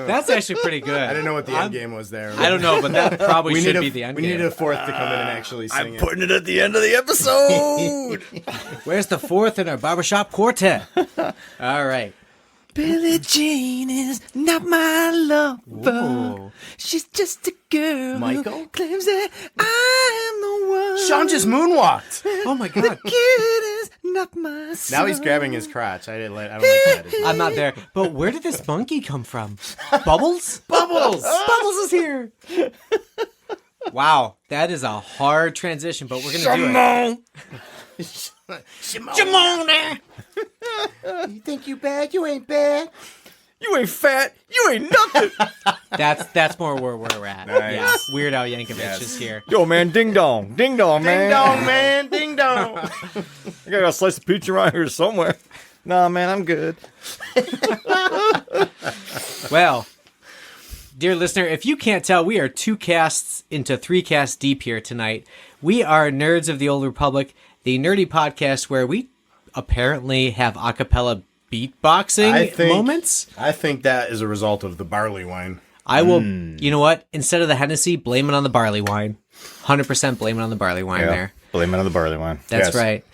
That's actually pretty good. I didn't know what the end game was there. I don't know, but that probably should be the end We game. need a fourth to come in and actually sing it. Putting it at the end of the episode. Where's the fourth in our barbershop quartet? All right. Billie Jean is not my lover. Whoa. She's just a girl Michael? who claims that I'm the one. Sean just moonwalked. Oh my god. Kid is not my son. Now he's grabbing his crotch. I don't like that. I'm not there. But where did this monkey come from? Bubbles? Bubbles! Bubbles is here. Wow, that is a hard transition, but we're gonna do it. Shimon there. You think you bad? You ain't bad. You ain't fat. You ain't nothing. That's more where we're at. Nice. Yeah, Weird Al Yankovic Yes. is here. Yo, man, ding dong. Ding dong, man. Ding dong, man. Ding dong. I got a slice of pizza around here somewhere. Nah, man, I'm good. Well, dear listener, if you can't tell, we are 2 casts into 3 casts deep here tonight. We are Nerds of the Old Republic, the nerdy podcast where we apparently have a cappella beatboxing moments. I think that is a result of the barley wine. I will, you know what? Instead of the Hennessy, blame it on the barley wine. 100% blame it on the barley wine there. Blame it on the barley wine. That's right.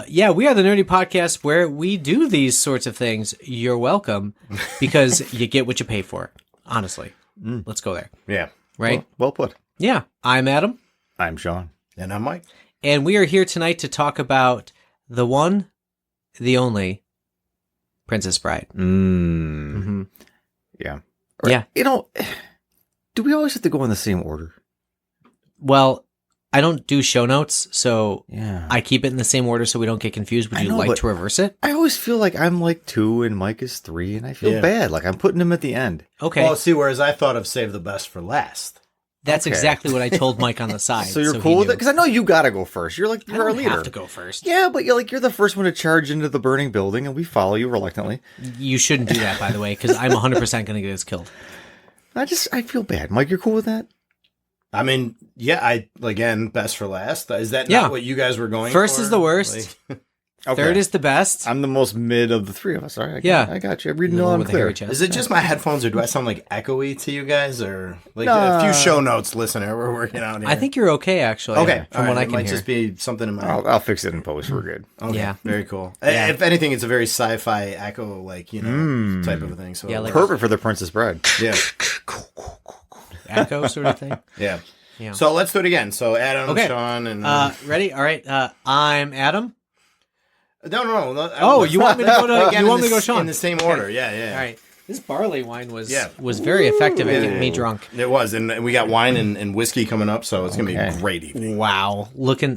Yeah, we are the nerdy podcast where we do these sorts of things. You're welcome because you get what you pay for. Honestly. Let's go there. Yeah. Right? Well put. Yeah. I'm Adam. I'm Sean. And I'm Mike. And we are here tonight to talk about the one, the only Princess Bride. Mm-hmm. Yeah. Yeah. You know, do we always have to go in the same order? Well, I don't do show notes, so Yeah. I keep it in the same order so we don't get confused. Would I you know, like but to reverse it? I always feel like I'm like 2 and Mike is 3, and I feel bad. Like I'm putting him at the end. Okay. Well, see, whereas I thought of save the best for last. That's okay. exactly what I told Mike on the side. So you're he cool with knew. it? Because I know you got to go first. You're like, I you're our don't leader. have to go first. Yeah, but you're the first one to charge into the burning building, and we follow you reluctantly. You shouldn't do that, by the way, because I'm 100% going to get us killed. I feel bad. Mike, you're cool with that? I mean, yeah, again, best for last. Is that Yeah. not what you guys were going First for? is the worst. Okay. Third is the best. I'm the most mid of the 3 of us. All right. Yeah. I got you. I'm reading The it one on with the clear. hairy chest. Is it just my headphones, or do I sound like echoey to you guys, or like No. a few show notes, listener? We're working out here. I think you're okay, actually. okay. From all what right, I it can might hear. just be something in my. I'll fix it in post. We're good. Okay, Yeah. very cool. Yeah. If anything, it's a very sci-fi echo, like type of a thing. So Yeah, like- Perfect for the Princess Bride. yeah, Echo sort of thing. yeah. Yeah. So let's do it again. So Adam, Okay. Sean, and Ready? All right. I'm Adam. no. Oh, you want me to go to? Again, You want in me to go, the- Sean? in the same Okay. order? Yeah. All right. This barley wine was Yeah. very effective at getting me drunk. It was, and we got wine and whiskey coming up, so it's gonna be a great evening. Wow.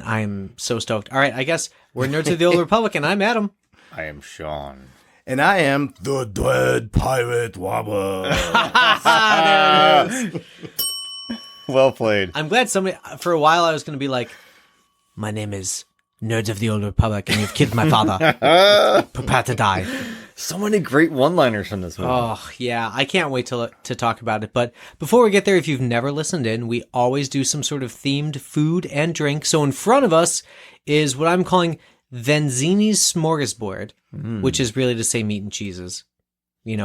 I'm so stoked. All right. I guess we're Nerds of the Old Republic, and I'm Adam. I am Sean. And I am the Dead Pirate Wobble. There it is. Well played. I'm glad somebody. For a while, I was going to be like, "My name is Nerds of the Old Republic, and you've killed my father. Prepare to die." So many great one-liners from this movie. Oh, yeah. I can't wait to talk about it. But before we get there, if you've never listened in, we always do some sort of themed food and drink. So in front of us is what I'm calling Venzini's Smorgasbord, which is really to say meat and cheeses,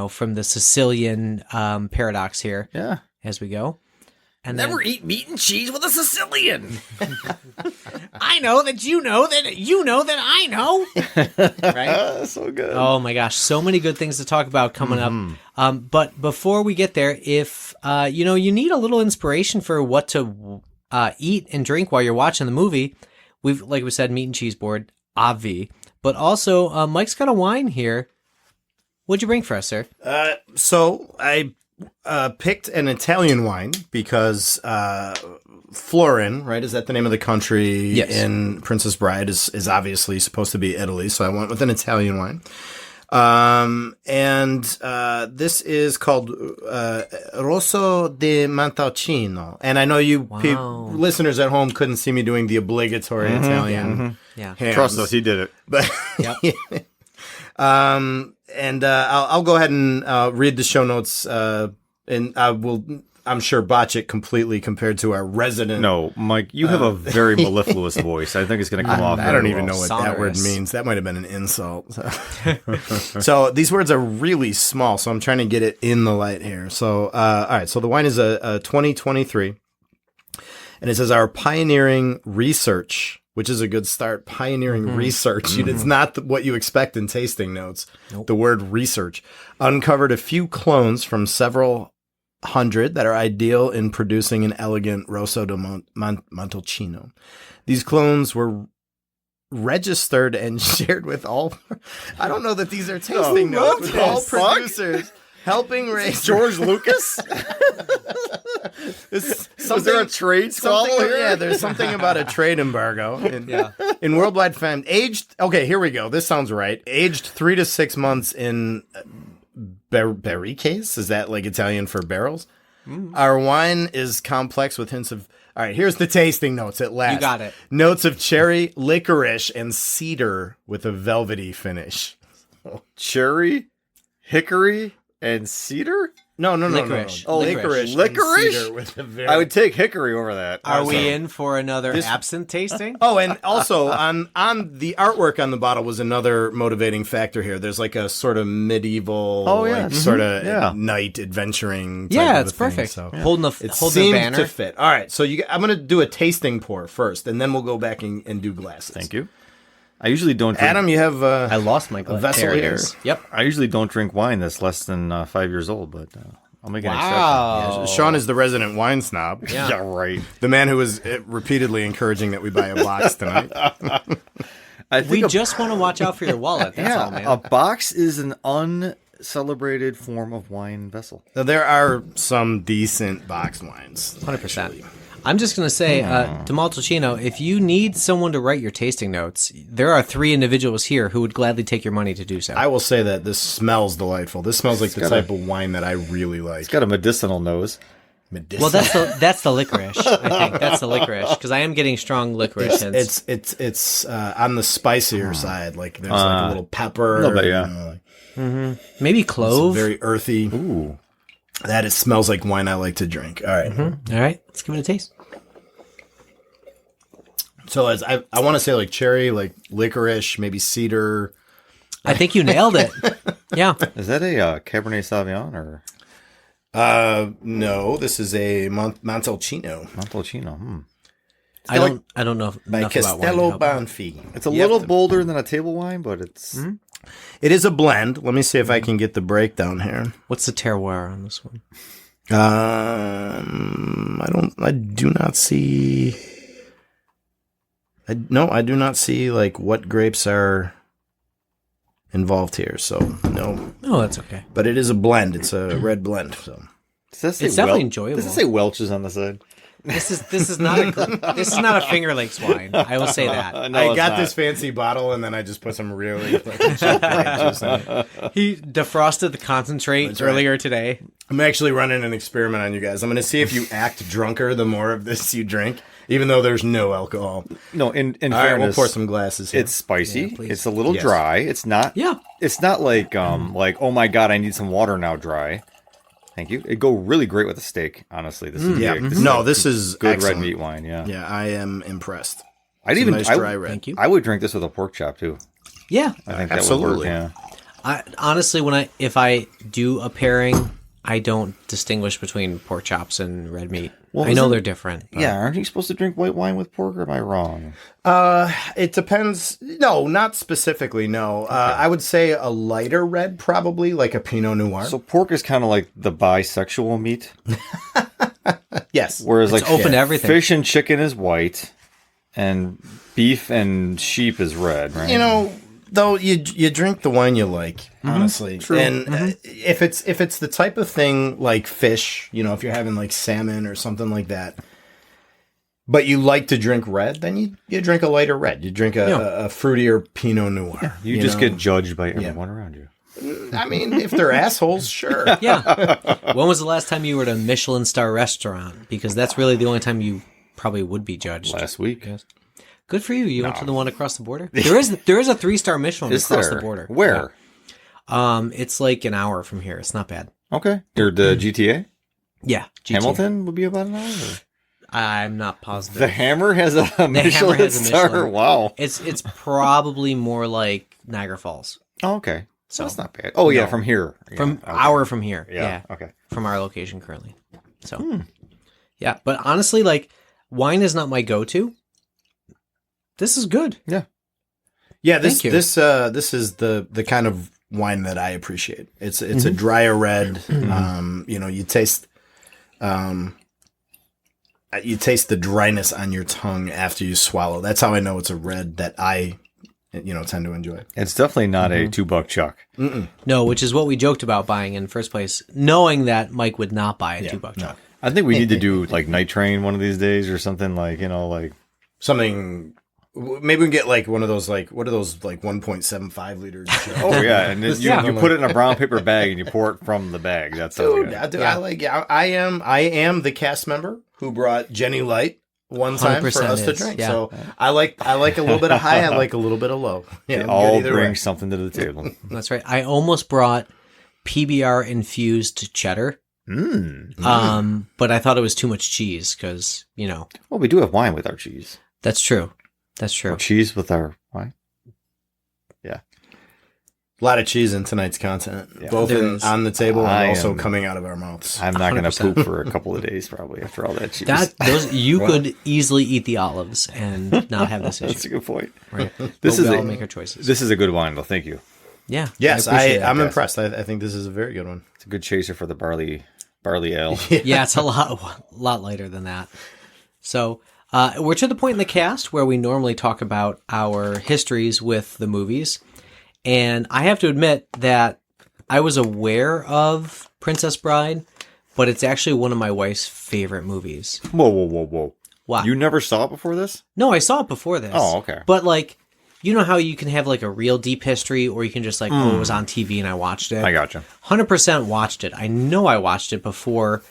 from the Sicilian paradox here Yeah. as we go. And Never eat meat and cheese with a Sicilian. I know that you know that I know. Right? So good. Oh my gosh, so many good things to talk about coming up. But before we get there, if you need a little inspiration for what to eat and drink while you're watching the movie, like we said, meat and cheese board, obvi. But also, Mike's got a wine here. What'd you bring for us, sir? So I picked an Italian wine because Florin, right? Is that the name of the country Yes. in Princess Bride? Is obviously supposed to be Italy, so I went with an Italian wine. And this is called Rosso di Montalcino. And I know you listeners at home couldn't see me doing the obligatory Italian. Yeah. hands, Trust us, he did it. but Yep. and I'll go ahead and read the show notes, and I will I'm sure, botch it completely compared to our resident. No, Mike, you have a very mellifluous voice. I think it's going to come off. I don't even well. know what Sonorous. that word means. That might have been an insult. So these words are really small, so I'm trying to get it in the light here. So, all right. So the wine is a 2023, and it says our pioneering research, which is a good start. Pioneering research. It's not what you expect in tasting notes. Nope. The word research uncovered a few clones from several hundred that are ideal in producing an elegant Rosso di Montalcino. These clones were registered and shared with all. I don't know that these are tasting notes with all producers. Helping raise George Lucas? Was there a trade squabble here? Yeah, there's something about a trade embargo. In worldwide fame, aged. Okay, here we go. This sounds right. Aged 3 to 6 months in barriques. Is that like Italian for barrels? Our wine is complex with hints of. All right, here's the tasting notes at last. You got it. Notes of cherry, licorice, and cedar with a velvety finish. Cherry, hickory, and cedar? No. Licorice. Oh, Licorice. and Licorice? cedar with a very. I would take hickory over that. Are we in for another absinthe tasting? Oh, and also on the artwork on the bottle was another motivating factor here. There's like a sort of medieval, sort of night adventuring. Type Yeah, of it's a thing, perfect. So Holding it the seemed banner. to fit. All right, so I'm going to do a tasting pour first, and then we'll go back and do glasses. Thank you. I usually don't drink. Adam, you have I lost my glass. vessel There it here. is. Yep. I usually don't drink wine that's less than 5 years old, but I'll make an Wow. Sean is the resident wine snob. exception. Yeah, right. The man who was repeatedly encouraging that we buy a box tonight. I think We just want to watch out for your wallet. That's all, man. a box is an uncelebrated form of wine vessel. Now, there are some decent box wines. 100%. I'm just going to say, to Montalcino, if you need someone to write your tasting notes, there are 3 individuals here who would gladly take your money to do so. I will say that this smells delightful. This smells like the type of wine that I really like. It's got a medicinal nose. Well, that's the licorice. I think that's the licorice because I am getting strong licorice hints. It's on the spicier side. Like there's like a little pepper. A little bit, yeah. Maybe clove. Very earthy. Ooh. That it smells like wine I like to drink. All right. All right, let's give it a taste. So as I want to say like cherry, like licorice, maybe cedar. I think you nailed it. Yeah. Is that a Cabernet Sauvignon or No, this is a Montalcino Montalcino? I don't know by enough about Castello wine. Banfi. It's a little bolder than a table wine, but it's It is a blend. Let me see if I can get the breakdown here. What's the terroir on this one? I do not see. I do not see like what grapes are involved here. So no, Oh, that's okay. but it is a blend. It's a red blend. So Does that say It's definitely enjoyable. Does it say Welch's on the side? This is not a Finger Lakes wine. I will say that. No, I it's got not. this fancy bottle and then I just put some really like, cheap grape juice in it. He defrosted the concentrate That's right. earlier today. I'm actually running an experiment on you guys. I'm going to see if you act drunker the more of this you drink, even though there's no alcohol. No, in All right, we'll fairness, pour some glasses here. it's spicy. Yeah, please. It's a little Yes. dry. It's not. Yeah. It's not like oh my god, I need some water now. Dry. Thank you. It'd go really great with a steak. Honestly, this is yeah. This is good excellent. red meat wine. Yeah. Yeah, I am impressed. I'd It's a even nice I, dry red. Thank you. I would drink this with a pork chop too. Yeah. I think Absolutely. that would work. Yeah. I honestly, if I do a pairing, I don't distinguish between pork chops and red meat. Well, I know isn't- they're different. but- Yeah, aren't you supposed to drink white wine with pork, or am I wrong? It depends. No, not specifically. No, I would say a lighter red, probably like a Pinot Noir. So pork is kind of like the bisexual meat, yes, whereas It's like open to everything. fish and chicken is white, and beef and sheep is red, right? you know, though you drink the wine you like, honestly. True. And if it's the type of thing like fish, you know, if you're having like salmon or something like that, but you like to drink red, then you drink a lighter red. You drink a fruitier Pinot Noir. you just know? get judged by everyone around you. I mean, if they're assholes, sure. Yeah. When was the last time you were at a Michelin star restaurant? Because that's really the only time you probably would be judged. Last week. Yes. Good for you. You went to the one across the border. There is a 3-star Michelin Is across there? the border. Where? Yeah. It's like an hour from here. It's not bad. Okay. Or the GTA? Yeah, G tier. Hamilton would be about an hour. Or? I'm not positive. The Hammer has a Michelin star. Wow. It's probably more like Niagara Falls. Oh, okay. So that's not bad. Oh yeah, from here. From okay. hour from here. Yeah. Okay. From our location currently. So yeah, but honestly, like wine is not my go-to. This is good. Yeah. Yeah, this is the kind of wine that I appreciate. It's a drier red. You taste the dryness on your tongue after you swallow. That's how I know it's a red that I tend to enjoy. It's definitely not a $2 chuck. No, which is what we joked about buying in the first place, knowing that Mike would not buy a $2 chuck. I think we need to do like Night Train one of these days or something like something. Maybe we can get like one of those what are those 1.75 liter jugs? Oh yeah, and then you put it in a brown paper bag and you pour it from the bag. That's I am the cast member who brought Jenny Light one time for us to drink. Yeah. So I like a little bit of high, I like a little bit of low. Yeah, all bring something to the table. That's right. I almost brought PBR infused cheddar. But I thought it was too much cheese because, Well, we do have wine with our cheese. That's true. That's true. Or cheese with our wine. Yeah. A lot of cheese in tonight's content, both on the table and also coming out of our mouths. I'm not going to poop for a couple of days probably after all that cheese. You could easily eat the olives and not have this issue. That's a good point. Right. We'll make our choices. This is a good wine, though. Thank you. Yeah. Yes, I'm impressed. I think this is a very good one. It's a good chaser for the barley ale. Yeah, it's a lot lighter than that. So we're to the point in the cast where we normally talk about our histories with the movies. And I have to admit that I was aware of Princess Bride, but it's actually one of my wife's favorite movies. Whoa. What? You never saw it before this? No, I saw it before this. Oh, okay. But you know how you can have a real deep history, or you can just it was on TV and I watched it. I gotcha. 100% watched it. I know I watched it before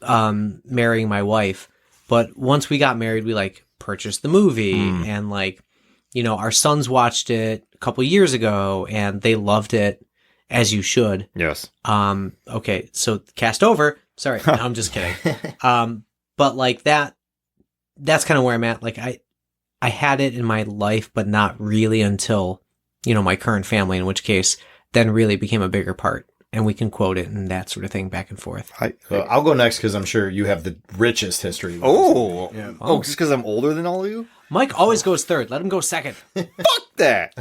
marrying my wife, but once we got married, we purchased the movie and our sons watched it a couple years ago and they loved it, as you should. Yes. Okay, so cast over. Sorry, no, I'm just kidding. But that's kind of where I'm at. I had it in my life, but not really until, my current family, in which case then really became a bigger part. And we can quote it and that sort of thing back and forth. I'll go next because I'm sure you have the richest history. Oh, just because I'm older than all of you? Mike always goes third. Let him go second. Fuck that.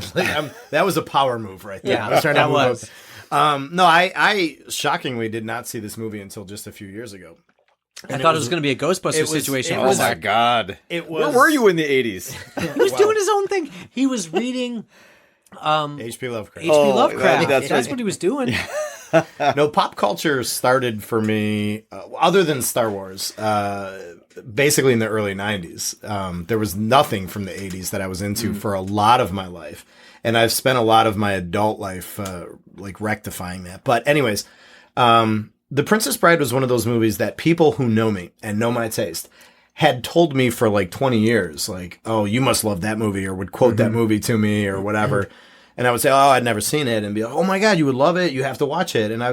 That was a power move right there. Yeah, that was. No, I shockingly did not see this movie until just a few years ago. I thought it was going to be a Ghostbusters situation. Oh my God. Where were you in the 80s? He was doing his own thing. He was reading H.P. Lovecraft. H.P. Lovecraft. That's what he was doing. No, pop culture started for me, other than Star Wars, basically in the early 90s. There was nothing from the 80s that I was into for a lot of my life. And I've spent a lot of my adult life rectifying that. But anyways, The Princess Bride was one of those movies that people who know me and know my taste had told me for 20 years, oh, you must love that movie, or would quote that movie to me or whatever. And I would say, oh, I'd never seen it, and be like, oh my God, you would love it. You have to watch it. And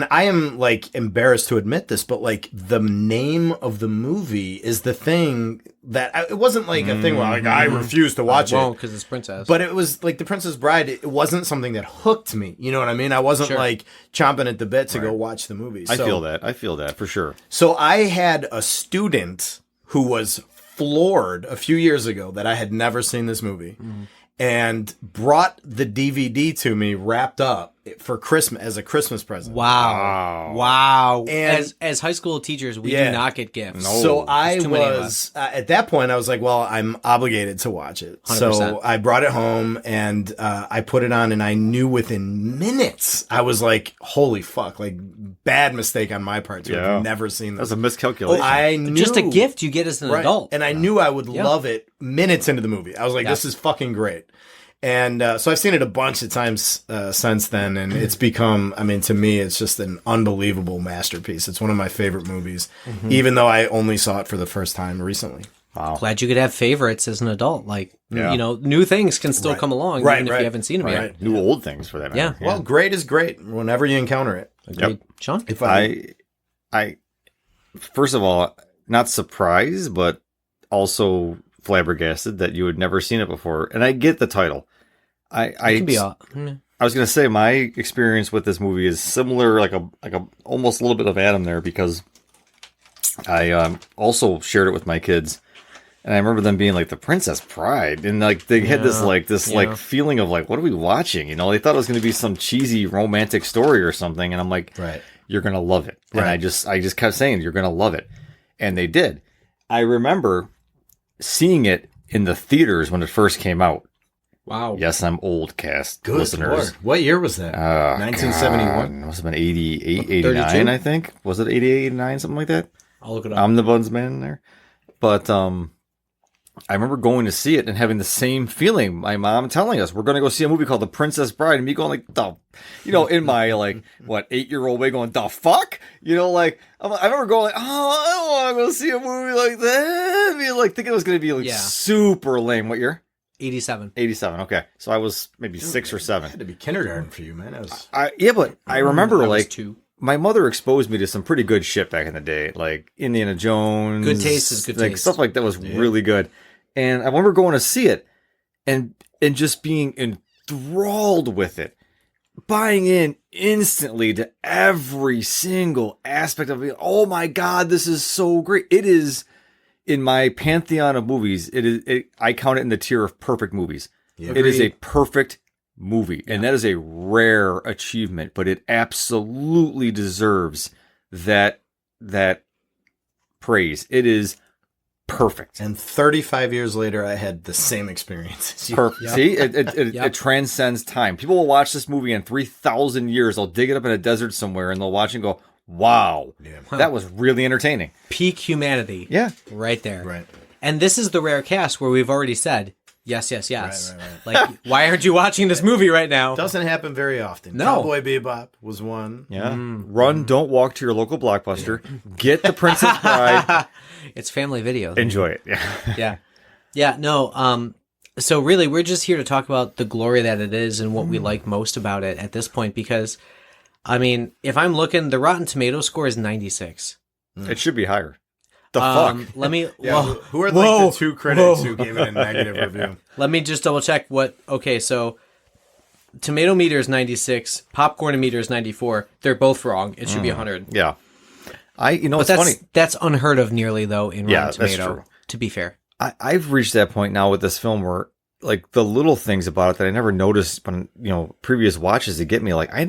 I am embarrassed to admit this, but the name of the movie is the thing that it wasn't a thing where I refuse to watch it. Because it's Princess. But it was The Princess Bride. It wasn't something that hooked me. You know what I mean? I wasn't chomping at the bit to go watch the movie. I feel that for sure. So I had a student who was floored a few years ago that I had never seen this movie. And brought the DVD to me wrapped up for Christmas as a Christmas present. Wow. And as high school teachers, we do not get gifts. No. So I was at that point I was like, well, I'm obligated to watch it. 100%. So I brought it home and I put it on, and I knew within minutes I was like, holy fuck, bad mistake on my part to have never seen this. That's a miscalculation. I knew, just a gift you get as an adult. And I knew I would love it minutes into the movie. I was like, this is fucking great. And so I've seen it a bunch of times since then, and it's become, to me, it's just an unbelievable masterpiece. It's one of my favorite movies, even though I only saw it for the first time recently. Wow. Glad you could have favorites as an adult. New things can still come along, even if you haven't seen them yet. New old things, for that matter. Yeah. Well, great is great whenever you encounter it. Agreed. Yep. Sean? If I first of all, not surprised, but also flabbergasted that you had never seen it before. And I get the title. I It can be I was gonna say my experience with this movie is similar, like a almost a little bit of Adam there, because I also shared it with my kids, and I remember them being like, "The Princess Bride," and like they had this like feeling of like, "What are we watching?" You know, they thought it was gonna be some cheesy romantic story or something, and I'm like, Right. "You're gonna love it," and Right. I just kept saying, "You're gonna love it," and they did. I remember seeing it in the theaters when it first came out. Wow. Yes, I'm old, cast Good listeners. Lord. What year was that? 1971? It must have been 88, 89, 32? I think. Was it 88, 89, something like that? I'll look it up. I'm the buns man there. But I remember going to see it and having the same feeling. My mom telling us, we're going to go see a movie called The Princess Bride. And me going like, in my, 8-year-old way going, the fuck? You know, like, I remember going like, oh, I don't want to go see a movie like that. I mean, like, thinking it was going to be super lame. What year? 87. 87. Okay. So I was maybe 6 or 7. It had to be kindergarten for you, man. But I remember I was like 2. my mother exposed me to some pretty good shit back in the day, like Indiana Jones. Good taste is good like, taste. Stuff like that was really good. And I remember going to see it and just being enthralled with it, buying in instantly to every single aspect of it. Oh my God, this is so great. It is, in my pantheon of movies, I count it in the tier of perfect movies. Yeah. It is a perfect movie, and that is a rare achievement, but it absolutely deserves that praise. It is perfect. And 35 years later, I had the same experience as you. Perfect. Yep. See, it transcends time. People will watch this movie in 3,000 years. They'll dig it up in a desert somewhere, and they'll watch and go, "Wow, that was really entertaining." Peak humanity. Yeah, Right there. Right. And this is the rare cast where we've already said, yes, yes, yes. Right. Like, why aren't you watching this movie right now? Doesn't happen very often. No. Cowboy Bebop was one. yeah. Run, don't walk to your local Blockbuster. Get The Princess Bride. It's family video. Enjoy it. Yeah. Yeah. Yeah, no, so really we're just here to talk about the glory that it is and what we like most about it at this point, because I mean, if I'm looking, the Rotten Tomato score is 96. It should be higher. The fuck? Let me Yeah, whoa, who are whoa, the 2 critics whoa. who gave it a negative review? Let me just double check so tomato meter is 96, popcorn meter is 94. They're both wrong. It should be 100. Yeah. It's But funny. that's unheard of nearly though in Yeah, Rotten that's Tomato, true. to be fair. I've reached that point now with this film where, like, the little things about it that I never noticed when, previous watches that get me, like, I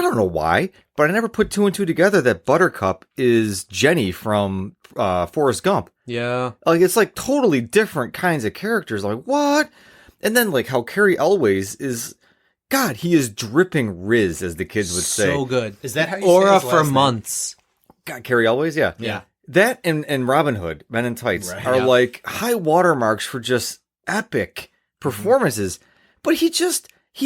don't know why, but I never put 2 and 2 together that Buttercup is Jenny from Forrest Gump. Yeah. Like, it's like totally different kinds of characters. Like, what? And then, like, how Carrie Elways is, God, he is dripping Riz, as the kids would say. So good. Is that how you Aura say his for last name? months. God, Carrie Elways, yeah. Yeah. That and Robin Hood, Men in Tights, Right. are Yeah. like high watermarks for just epic performances. But he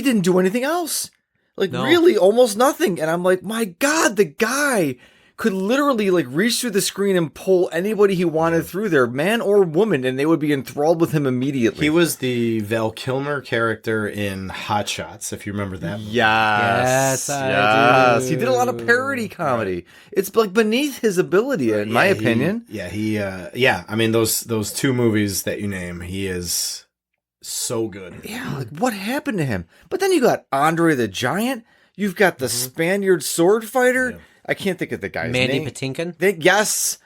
didn't do anything else. Like, No. really, almost nothing. And I'm like, my God, the guy could literally, like, reach through the screen and pull anybody he wanted through there, man or woman, and they would be enthralled with him immediately. He was the Val Kilmer character in Hot Shots, if you remember that. Yes, I yes. do. He did a lot of parody comedy. It's, like, beneath his ability, in my opinion. I mean, those 2 movies that you name, he is so good. Yeah, like, what happened to him? But then you got Andre the Giant. You've got the Spaniard sword fighter. Yeah. I can't think of the guy's Mandy name. Patinkin. Yes.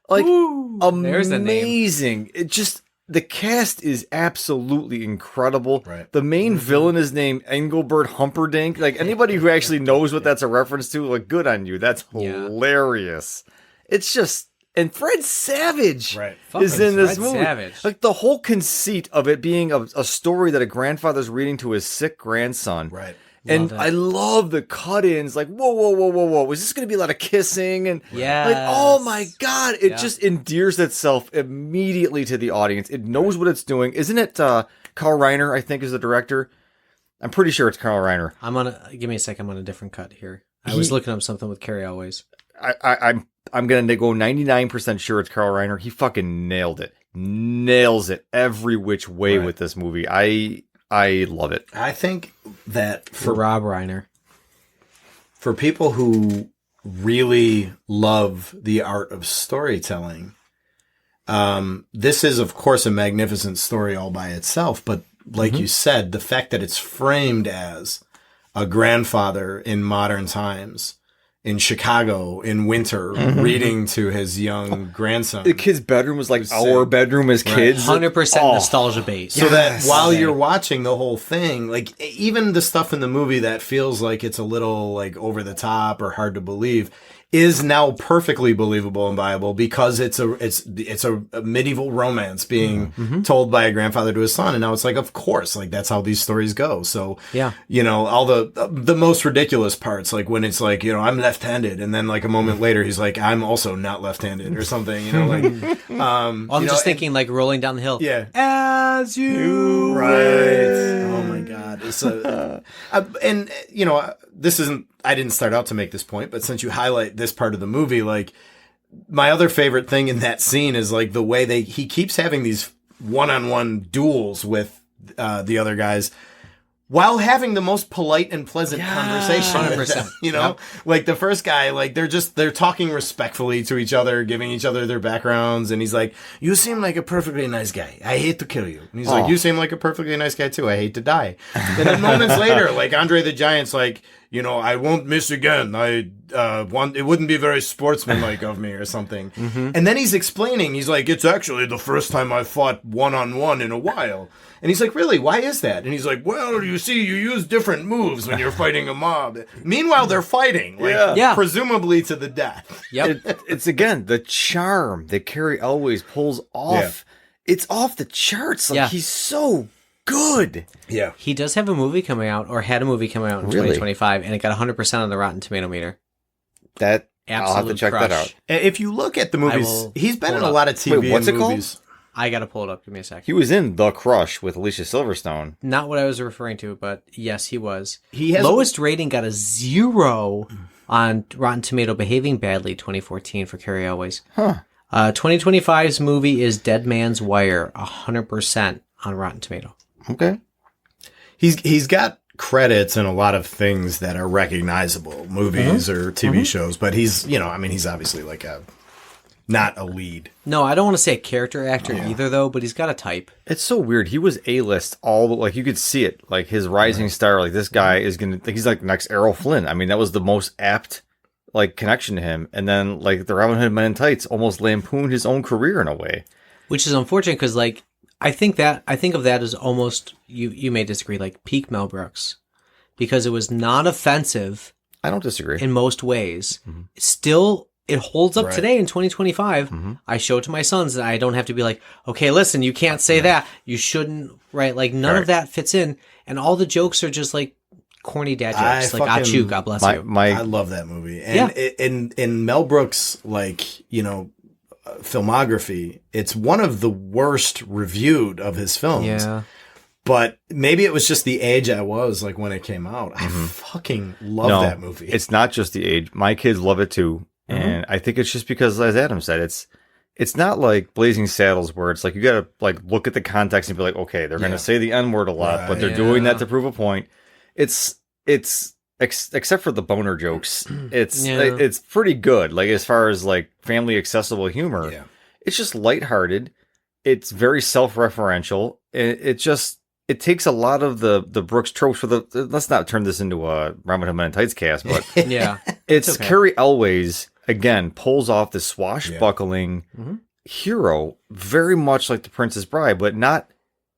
Like, Ooh, there's the name. amazing. It just, the cast is absolutely incredible. Right. The main villain is named Engelbert Humperdinck. Like, anybody who actually knows what that's a reference to, like, good on you. That's hilarious. It's just, and Fred Savage Right. is in this Fred movie. Savage. Like, the whole conceit of it being a story that a grandfather's reading to his sick grandson. Right. And Love it. I love the cut-ins. Like, whoa. Is this going to be a lot of kissing? And Yes. like, oh my God. It Yeah. just endears itself immediately to the audience. It knows what it's doing. Isn't it Carl Reiner, I think, is the director? I'm pretty sure it's Carl Reiner. Give me a second. I'm on a different cut here. I was looking up something with Carrie Always. I'm going to go 99% sure it's Carl Reiner. He fucking nailed it. Nails it every which way with this movie. I love it. I think that For Rob Reiner. for people who really love the art of storytelling, this is, of course, a magnificent story all by itself. But like you said, the fact that it's framed as a grandfather in modern times in Chicago in winter reading to his young grandson. The kid's bedroom was like our bedroom as kids. 100% nostalgia based. So that while you're watching the whole thing, like even the stuff in the movie that feels like it's a little like over the top or hard to believe is now perfectly believable and viable because it's a medieval romance being told by a grandfather to his son. And now it's like, of course, like that's how these stories go. So, you know, all the most ridiculous parts, like when it's like, you know, I'm left-handed. And then like a moment later, he's like, I'm also not left-handed or something, you know, like, I'm just thinking like rolling down the hill. Yeah. As you right. Oh my God. It's and you know, this isn't, I didn't start out to make this point, but since you highlight this part of the movie, like my other favorite thing in that scene is like the way he keeps having these one-on-one duels with the other guys while having the most polite and pleasant conversation. 100%. You know, like the first guy, like they're talking respectfully to each other, giving each other their backgrounds. And he's like, you seem like a perfectly nice guy. I hate to kill you. And he's like, you seem like a perfectly nice guy too. I hate to die. And then moments later, like Andre the Giant's like, you know, I won't miss again. I want, it wouldn't be very sportsmanlike of me or something. And then he's explaining, he's like, it's actually the first time I've fought one-on-one in a while. And he's like, really? Why is that? And he's like, well, you see, you use different moves when you're fighting a mob. Meanwhile, they're fighting, like, presumably to the death. Yep. It's again, the charm that Carrie Elways pulls off. It's off the charts. Like he's so good. Yeah. He does have a movie coming out, or had a movie coming out in 2025, and it got 100% on the Rotten Tomato meter. That Absolute I'll have to check crush. that out. If you look at the movies, he's been in a lot of TV Wait, what's and it called? movies. I gotta pull it up. Give me a sec. He was in The Crush with Alicia Silverstone. Not what I was referring to, but yes, he was. He has Lowest rating got a 0 on Rotten Tomato, behaving badly 2014 for Carrie Elways. 2025's movie is Dead Man's Wire, 100% on Rotten Tomato. Okay. He's got credits in a lot of things that are recognizable, movies or TV shows, but he's, you know, I mean, he's obviously like not a lead. No, I don't want to say a character actor either, though, but he's got a type. It's so weird. He was A-list like you could see it, like his rising star, like this guy is going to, he's like next Errol Flynn. I mean, that was the most apt like connection to him. And then like the Robin Hood Men in Tights almost lampooned his own career in a way. Which is unfortunate because like, I think of that as almost, you may disagree, like peak Mel Brooks, because it was non-offensive. I don't disagree. In most ways. Still, it holds up today in 2025. I show it to my sons and I don't have to be like, okay, listen, you can't say that. You shouldn't, right? Like none of that fits in. And all the jokes are just like corny dad jokes. Like, achoo, God bless you. I love that movie. And in Mel Brooks, like, you know, filmography, it's one of the worst reviewed of his films. Yeah. But maybe it was just the age I was like when it came out. I fucking love that movie. It's not just the age. My kids love it too. And I think it's just because, as Adam said, it's not like Blazing Saddles where it's like you gotta like look at the context and be like, okay, they're gonna say the N-word a lot, but they're doing that to prove a point. It's except for the boner jokes, it's pretty good. Like as far as like family accessible humor, it's just lighthearted. It's very self-referential. It takes a lot of the Brooks tropes for the. Let's not turn this into a Robin Hood Men in Tights cast, but it's okay. Carrie Elways again pulls off the swashbuckling hero, very much like the Princess Bride, but not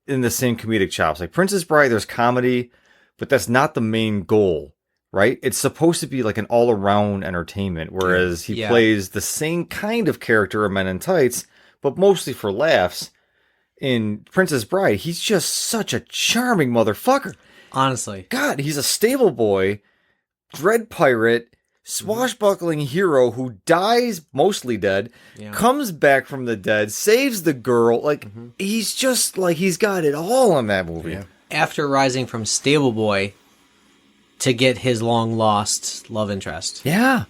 in the same comedic chops. Like Princess Bride, there's comedy, but that's not the main goal, right? It's supposed to be like an all-around entertainment, whereas he plays the same kind of character in Men in Tights, but mostly for laughs. In Princess Bride, he's just such a charming motherfucker. Honestly. God, he's a stable boy, dread pirate, swashbuckling hero who dies, mostly dead, comes back from the dead, saves the girl. Like, he's just like, he's got it all in that movie. Yeah. After rising from stable boy to get his long lost love interest. Yeah.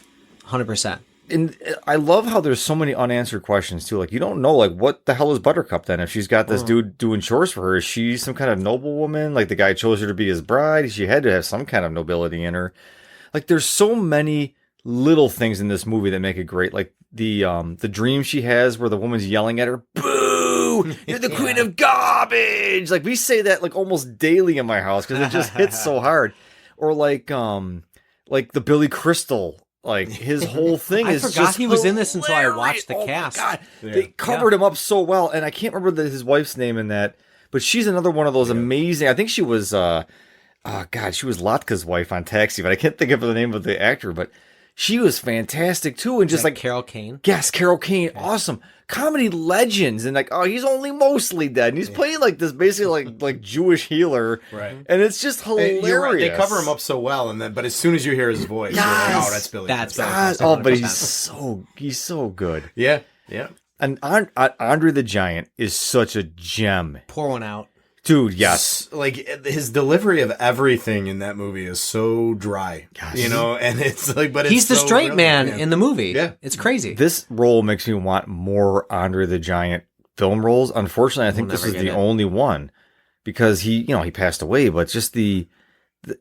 100%. And I love how there's so many unanswered questions too. Like you don't know, like what the hell is Buttercup then? If she's got this dude doing chores for her, is she some kind of noblewoman? Like the guy chose her to be his bride. She had to have some kind of nobility in her. Like there's so many little things in this movie that make it great, like the dream she has where the woman's yelling at her, "Boo! You're the queen of garbage!" Like we say that like almost daily in my house because it just hits so hard. Or like the Billy Crystal. Like his whole thing is forgot just he was in this until I hilarious. watched the Oh my cast. God. They covered him up so well, and I can't remember his wife's name in that, but she's another one of those amazing. I think she was, she was Latka's wife on Taxi, but I can't think of the name of the actor. But she was fantastic too, and just like Carol Kane. Yes, Carol Kane, awesome comedy legends, and like he's only mostly dead, and he's playing like this basically like Jewish healer, right? And it's just hilarious. You're right, they cover him up so well, and then but as soon as you hear his voice, you're like, oh, that's Billy. That's Oh, but he's so good. Yeah. And Andre the Giant is such a gem. Pour one out. Dude, yes. Like his delivery of everything in that movie is so dry, and it's like, but he's the straight man yeah. in the movie. Yeah, it's crazy. This role makes me want more Andre the Giant film roles. Unfortunately, I think this is the only one because he passed away. But just the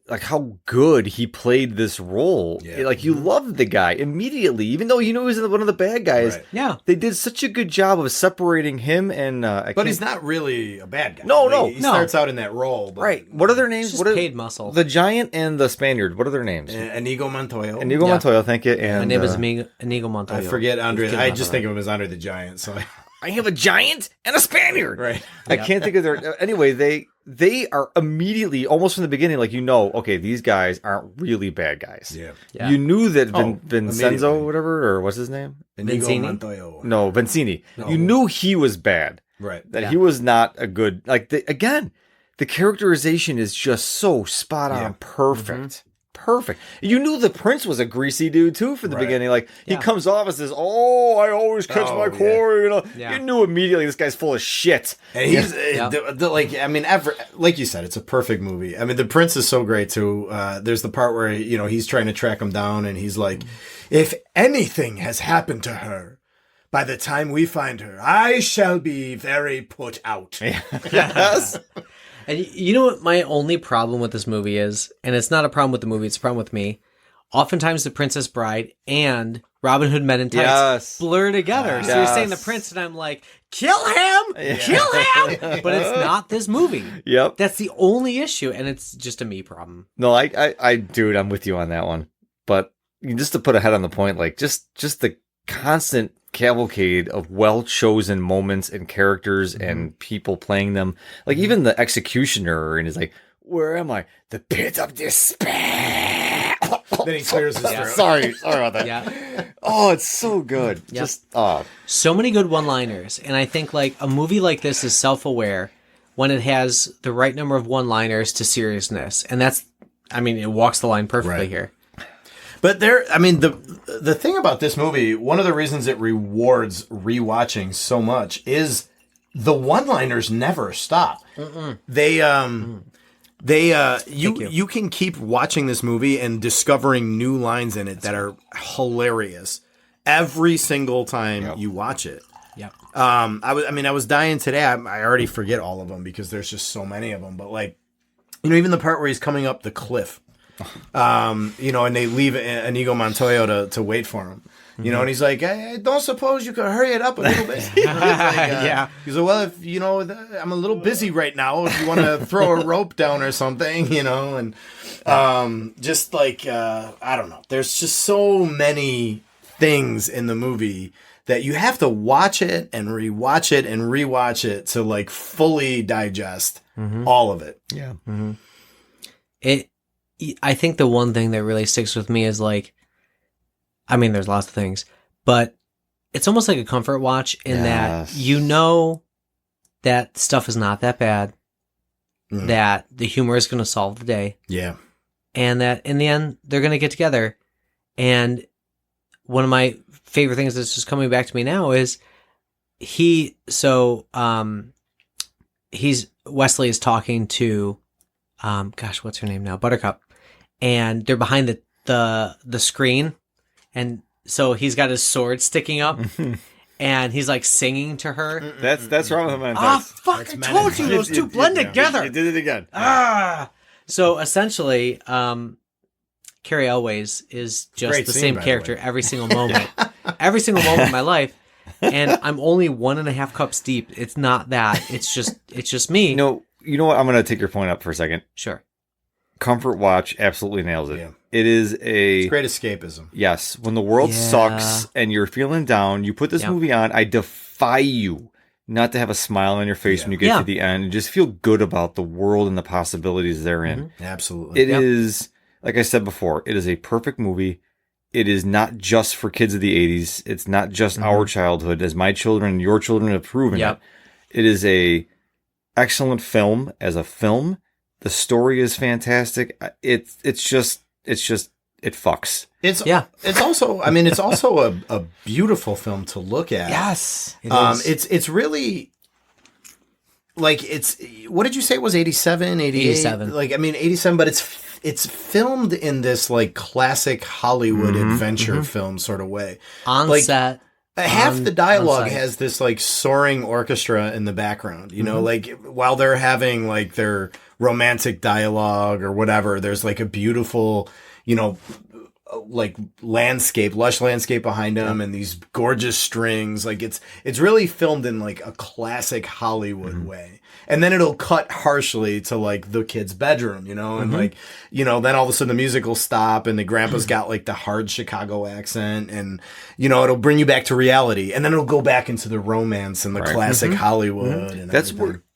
like how good he played this role. Yeah. Like you loved the guy immediately, even though you knew he was one of the bad guys. Right. Yeah, they did such a good job of separating him and. But he's not really a bad guy. No, he starts out in that role. But right. What are their names? Just what are paid muscle. The Giant and the Spaniard. What are their names? Inigo Montoya. Inigo Montoya. Thank you. And my name is Inigo Montoya. I forget Andre. I just think of him as Andre the Giant. So I have a giant and a Spaniard. Right. I can't think of their. Anyway, they are immediately, almost from the beginning, like okay, these guys aren't really bad guys. Yeah. You knew that Vincenzo, whatever, or what's his name? Inigo Vincini? Montoya. No, Vincini. No. You knew he was bad. Right. That he was not a good. Like again, the characterization is just so spot on, perfect. Perfect. You knew the prince was a greasy dude too from the beginning. Like he comes off and says, "Oh, I always catch my quarry." You knew immediately this guy's full of shit. And he's like you said, it's a perfect movie. I mean, the prince is so great too. There's the part where he's trying to track him down, and he's like, "If anything has happened to her, by the time we find her, I shall be very put out." Yes. And you know what my only problem with this movie is? And it's not a problem with the movie, it's a problem with me. Oftentimes The Princess Bride and Robin Hood Men in Tights blur together. So you're saying the prince, and I'm like, kill him! Kill him! But it's not this movie. Yep. That's the only issue, and it's just a me problem. No, dude, I'm with you on that one. But just to put a head on the point, like just the constant cavalcade of well-chosen moments and characters and people playing them. Like even the executioner, and he's like, "Where am I? The pit of despair." Then he clears his throat. Sorry about that. Yeah. Oh, it's so good. Yep. Just so many good one-liners, and I think like a movie like this is self-aware when it has the right number of one-liners to seriousness, and it walks the line perfectly here. But the thing about this movie, one of the reasons it rewards rewatching so much is the one-liners never stop. You can keep watching this movie and discovering new lines in it that are hilarious every single time you watch it. Yep. I was dying today. I already forget all of them because there's just so many of them. But like, even the part where he's coming up the cliff. And they leave Inigo Montoya to wait for him. And he's like, I don't suppose you could hurry it up a little bit. He's like, well, if I'm a little busy right now. If you want to throw a rope down or something, and just like I don't know. There's just so many things in the movie that you have to watch it and rewatch it and rewatch it to like fully digest all of it. Yeah. Mm-hmm. I think the one thing that really sticks with me is like, there's lots of things, but it's almost like a comfort watch in that that stuff is not that bad, that the humor is going to solve the day. Yeah. And that in the end, they're going to get together. And one of my favorite things that's just coming back to me now is Wesley is talking to, what's her name now? Buttercup. And they're behind the screen, and so he's got his sword sticking up, and he's like singing to her. That's wrong with him. Fuck! I told you those two blend together. You did it again. So essentially, Carrie Elways is just Great the scene, same by the character way. every single moment. Every single moment of my life. And I'm only 1.5 cups deep. It's not that. It's just me. You know what? I'm going to take your point up for a second. Sure. Comfort Watch absolutely nails it. Yeah. It is It's great escapism. yes. When the world Yeah. sucks and you're feeling down, you put this Yep. movie on. I defy you not to have a smile on your face when you get Yeah. to the end and just feel good about the world and the possibilities therein. Absolutely. It is, like I said before, it is a perfect movie. It is not just for kids of the 80s. It's not just our childhood, as my children and your children have proven Yep. it. It is a excellent film as a film. The story is fantastic. It fucks. It's also, I mean, it's also a beautiful film to look at. Yes. It is. It's really like what did you say it was 87, 88? 87. Like, I mean, 87, but it's filmed in this like classic Hollywood adventure film sort of way. On like, set. Half the dialogue on site. has this like soaring orchestra in the background, you know, like while they're having like their romantic dialogue or whatever, there's like a beautiful, you know, like lush landscape behind them and these gorgeous strings. Like it's really filmed in like a classic Hollywood way. And then it'll cut harshly to like the kid's bedroom, you know, and like, you know, then all of a sudden the music will stop and the grandpa's got like the hard Chicago accent and, you know, it'll bring you back to reality. And then it'll go back into the romance and the classic Hollywood. And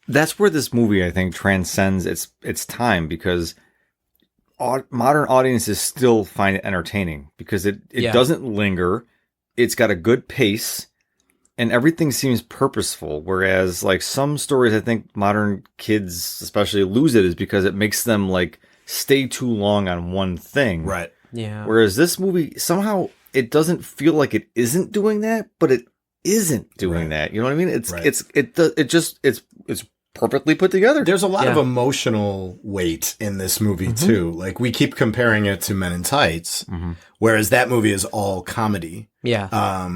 That's where this movie, I think, transcends its time, because modern audiences still find it entertaining because it doesn't linger. It's got a good pace and everything seems purposeful. Whereas like some stories, I think modern kids especially lose it is because it makes them like stay too long on one thing. Right. Yeah. Whereas this movie, somehow it doesn't feel like it isn't doing that, but it isn't doing that. You know what I mean? It's perfectly put together. There's a lot of emotional weight in this movie too. Like we keep comparing it to Men in Tights, whereas that movie is all comedy. Yeah.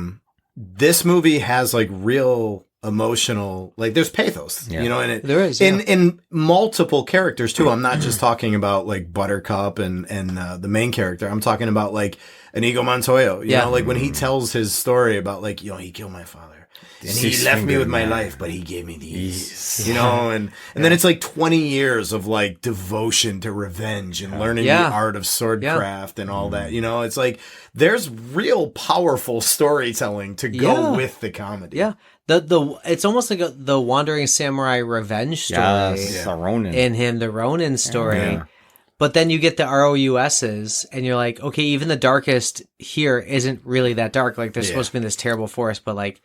This movie has like real emotional, like there's pathos, you know, and There is, in multiple characters too. I'm not just talking about like Buttercup and the main character. I'm talking about like Inigo Montoya, you know, like when he tells his story about like, you know, he killed my father. And he left me with my life, but he gave me these, you know, and then it's like 20 years of like devotion to revenge and learning the art of swordcraft and all that, you know, it's like there's real powerful storytelling to go with the comedy. Yeah. It's almost like the Wandering Samurai revenge story the Ronin. in him, the Ronin story. Yeah. But then you get the ROUSs and you're like, okay, even the darkest here isn't really that dark. Like they're supposed to be in this terrible forest, but like,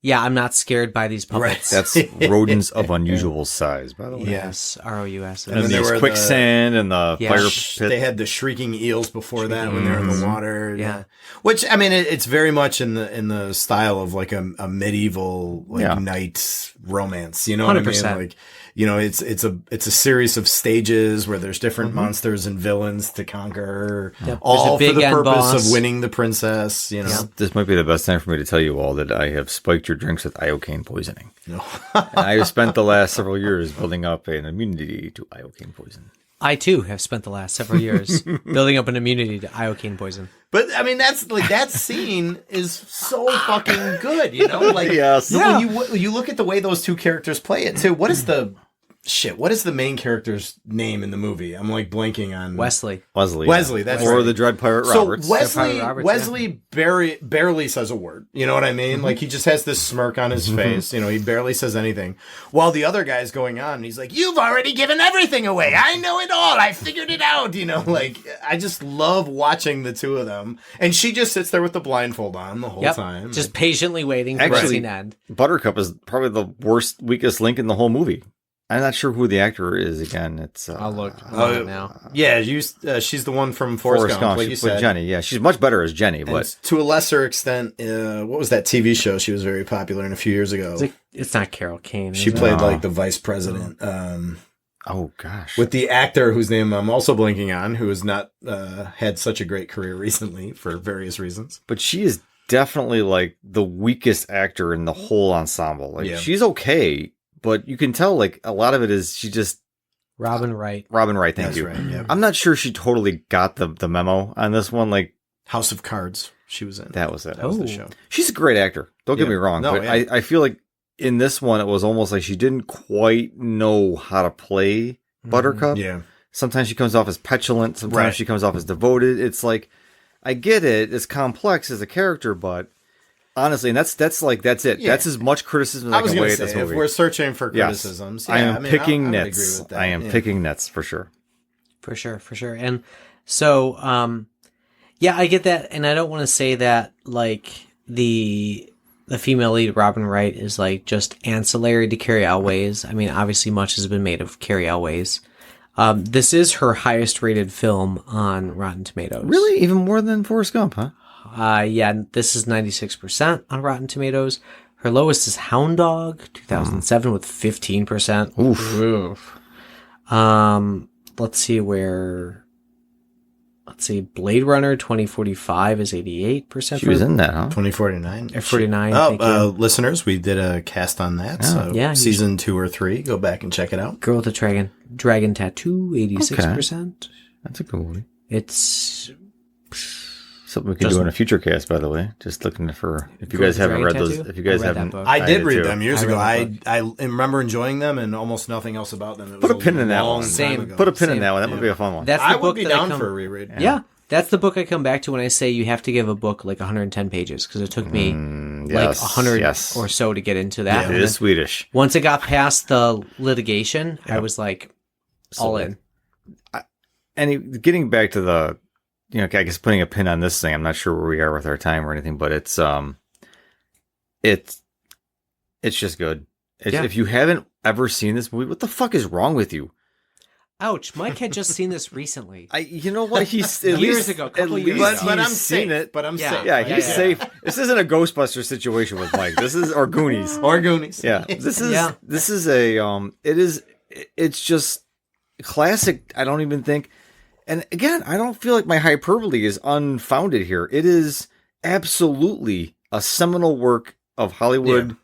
yeah, I'm not scared by these puppets. That's rodents of unusual size, by the way. Yes, ROUS. And then there's quicksand and the fire pit. They had the shrieking eels before that when they were in the water. Yeah. Which, I mean, it's very much in the style of like a medieval like knight romance. You know what 100%. I mean? Like, you know, it's a series of stages where there's different monsters and villains to conquer, all There's a for the big end purpose boss. of winning the princess. You know, This might be the best time for me to tell you all that I have spiked your drinks with iocane poisoning. No. And I have spent the last several years building up an immunity to iocane poison. I too have spent the last several years building up an immunity to iocane poison. But I mean, that's like that scene is so fucking good, you know. Like, Yes. when you look at the way those two characters play it too. What is the main character's name in the movie? I'm like blanking on Wesley. Wesley. That's or right. the Dread Pirate So Roberts. Wesley barely says a word. You know what I mean? Like he just has this smirk on his face. You know, he barely says anything. While the other guy's going on, and he's like, "You've already given everything away. I know it all. I figured it out." You know, like I just love watching the two of them. And she just sits there with the blindfold on the whole time. Just patiently waiting for the scene to end. Buttercup is probably the weakest link in the whole movie. I'm not sure who the actor is again. It's I'll look it now. Yeah, she's the one from Forrest Gump, like you with said. Jenny. Yeah, she's much better as Jenny, And but to a lesser extent, what was that TV show she was very popular in a few years ago? It's not Carol Kane. She is it? played like the vice president. oh gosh, With the actor whose name I'm also blanking on, who has not had such a great career recently for various reasons. but she is definitely like the weakest actor in the whole ensemble. Like she's okay, but you can tell like a lot of it is she just Robin Wright. Robin Wright, thank That's you. right, yeah. I'm not sure she totally got the memo on this one. Like, House of Cards, she was in. that was it. That was the Oh. show. She's a great actor. Don't get Yeah. me wrong. No, but yeah. I feel like in this one, it was almost like she didn't quite know how to play Buttercup. Yeah. Sometimes she comes off as petulant. Sometimes Right. she comes off as devoted. It's like, I get it. It's complex as a character, but honestly, and that's it. Yeah. That's as much criticism as I I was can going weigh to at this say, if movie. we're searching for Yes. criticisms, I am picking I would nits. agree with that. I am Yeah. picking nits for sure. For sure. And so, yeah, I get that. And I don't want to say that, like, the female lead, Robin Wright, is, like, just ancillary to Carrie Elways. I mean, obviously much has been made of Carrie Elways. This is her highest rated film on Rotten Tomatoes. Really? Even more than Forrest Gump, huh? Yeah, this is 96% on Rotten Tomatoes. Her lowest is Hound Dog, 2007, with 15%. Oof. Let's see, Blade Runner 2045 is 88%. She was in that, huh? 2049. 49. Oh, Thank you. listeners, we did a cast on that. So Yeah, season 2 or 3, go back and check it out. Girl with the Dragon Tattoo, 86%. That's a cool movie. It's Something we can do in a future cast, by the way. Just looking for if you guys haven't read those. If you guys I read that haven't, book. I did did read too. them years I ago. read I remember enjoying them and almost nothing else about them. It was Put a pin in that long one. time Same. ago. Put a pin in Same. that one. That would be a fun one. that's the I book would be that down I come, for a reread. Yeah, that's the book I come back to when I say you have to give a book like 110 pages because it took me like 100 or so to get into that. Yeah. It And is then Swedish. once it got past the litigation, I was like all in. And getting back to the, I guess putting a pin on this thing. I'm not sure where we are with our time or anything, but it's just good. Yeah. If you haven't ever seen this movie, what the fuck is wrong with you? Ouch! Mike had just seen this recently. You know what? He's Years ago, couple years ago. But I'm he's safe. seen it. But I'm Yeah. safe. Yeah, right? he's safe. This isn't a Ghostbuster situation with Mike. This is or Goonies. Or Goonies. Yeah, this is Yeah. this is it's just classic. I don't even think. And again, I don't feel like my hyperbole is unfounded here. It is absolutely a seminal work of Hollywood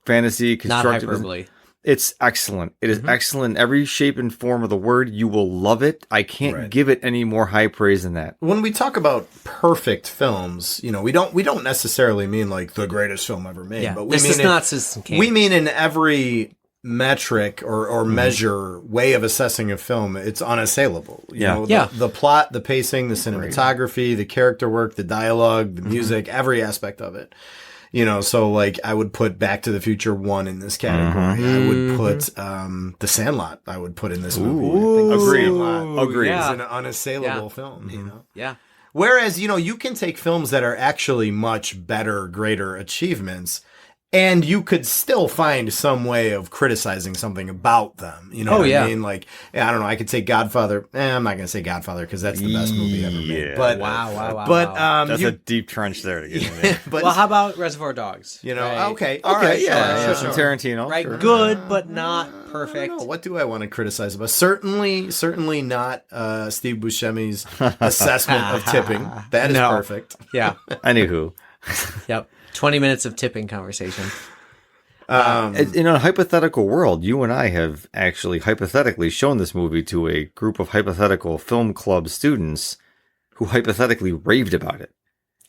fantasy Not constructed. hyperbole. It's excellent. It is excellent in every shape and form of the word. You will love it. I can't Right. give it any more high praise than that. When we talk about perfect films, we don't necessarily mean like the greatest film ever made, Yeah, but we this mean is not Citizen Kane. we mean in every metric or measure way of assessing a film, it's unassailable. You know, Yeah. the plot, the pacing, the cinematography, the character work, the dialogue, the music, every aspect of it. So like I would put Back to the Future 1 in this category. I would put The Sandlot. I would put in this movie. I think The Agreed. Sandlot Agreed. Yeah. is an unassailable film. Yeah. Whereas, you can take films that are actually much better, greater achievements, and you could still find some way of criticizing something about them. You know what I mean? Like, I don't know. I could say Godfather. I'm not going to say Godfather because that's the best movie ever made. But Wow. But That's a deep trench there to get in there. but Well, how about Reservoir Dogs? okay, Okay, all right, yeah, sure. some Tarantino. Right, sure. good, but not I perfect. don't know. What do I want to criticize about? Certainly not Steve Buscemi's assessment of tipping. That is No. perfect. Yeah. Anywho, Yep. 20 minutes of tipping conversation. in a hypothetical world, you and I have actually hypothetically shown this movie to a group of hypothetical film club students who hypothetically raved about it.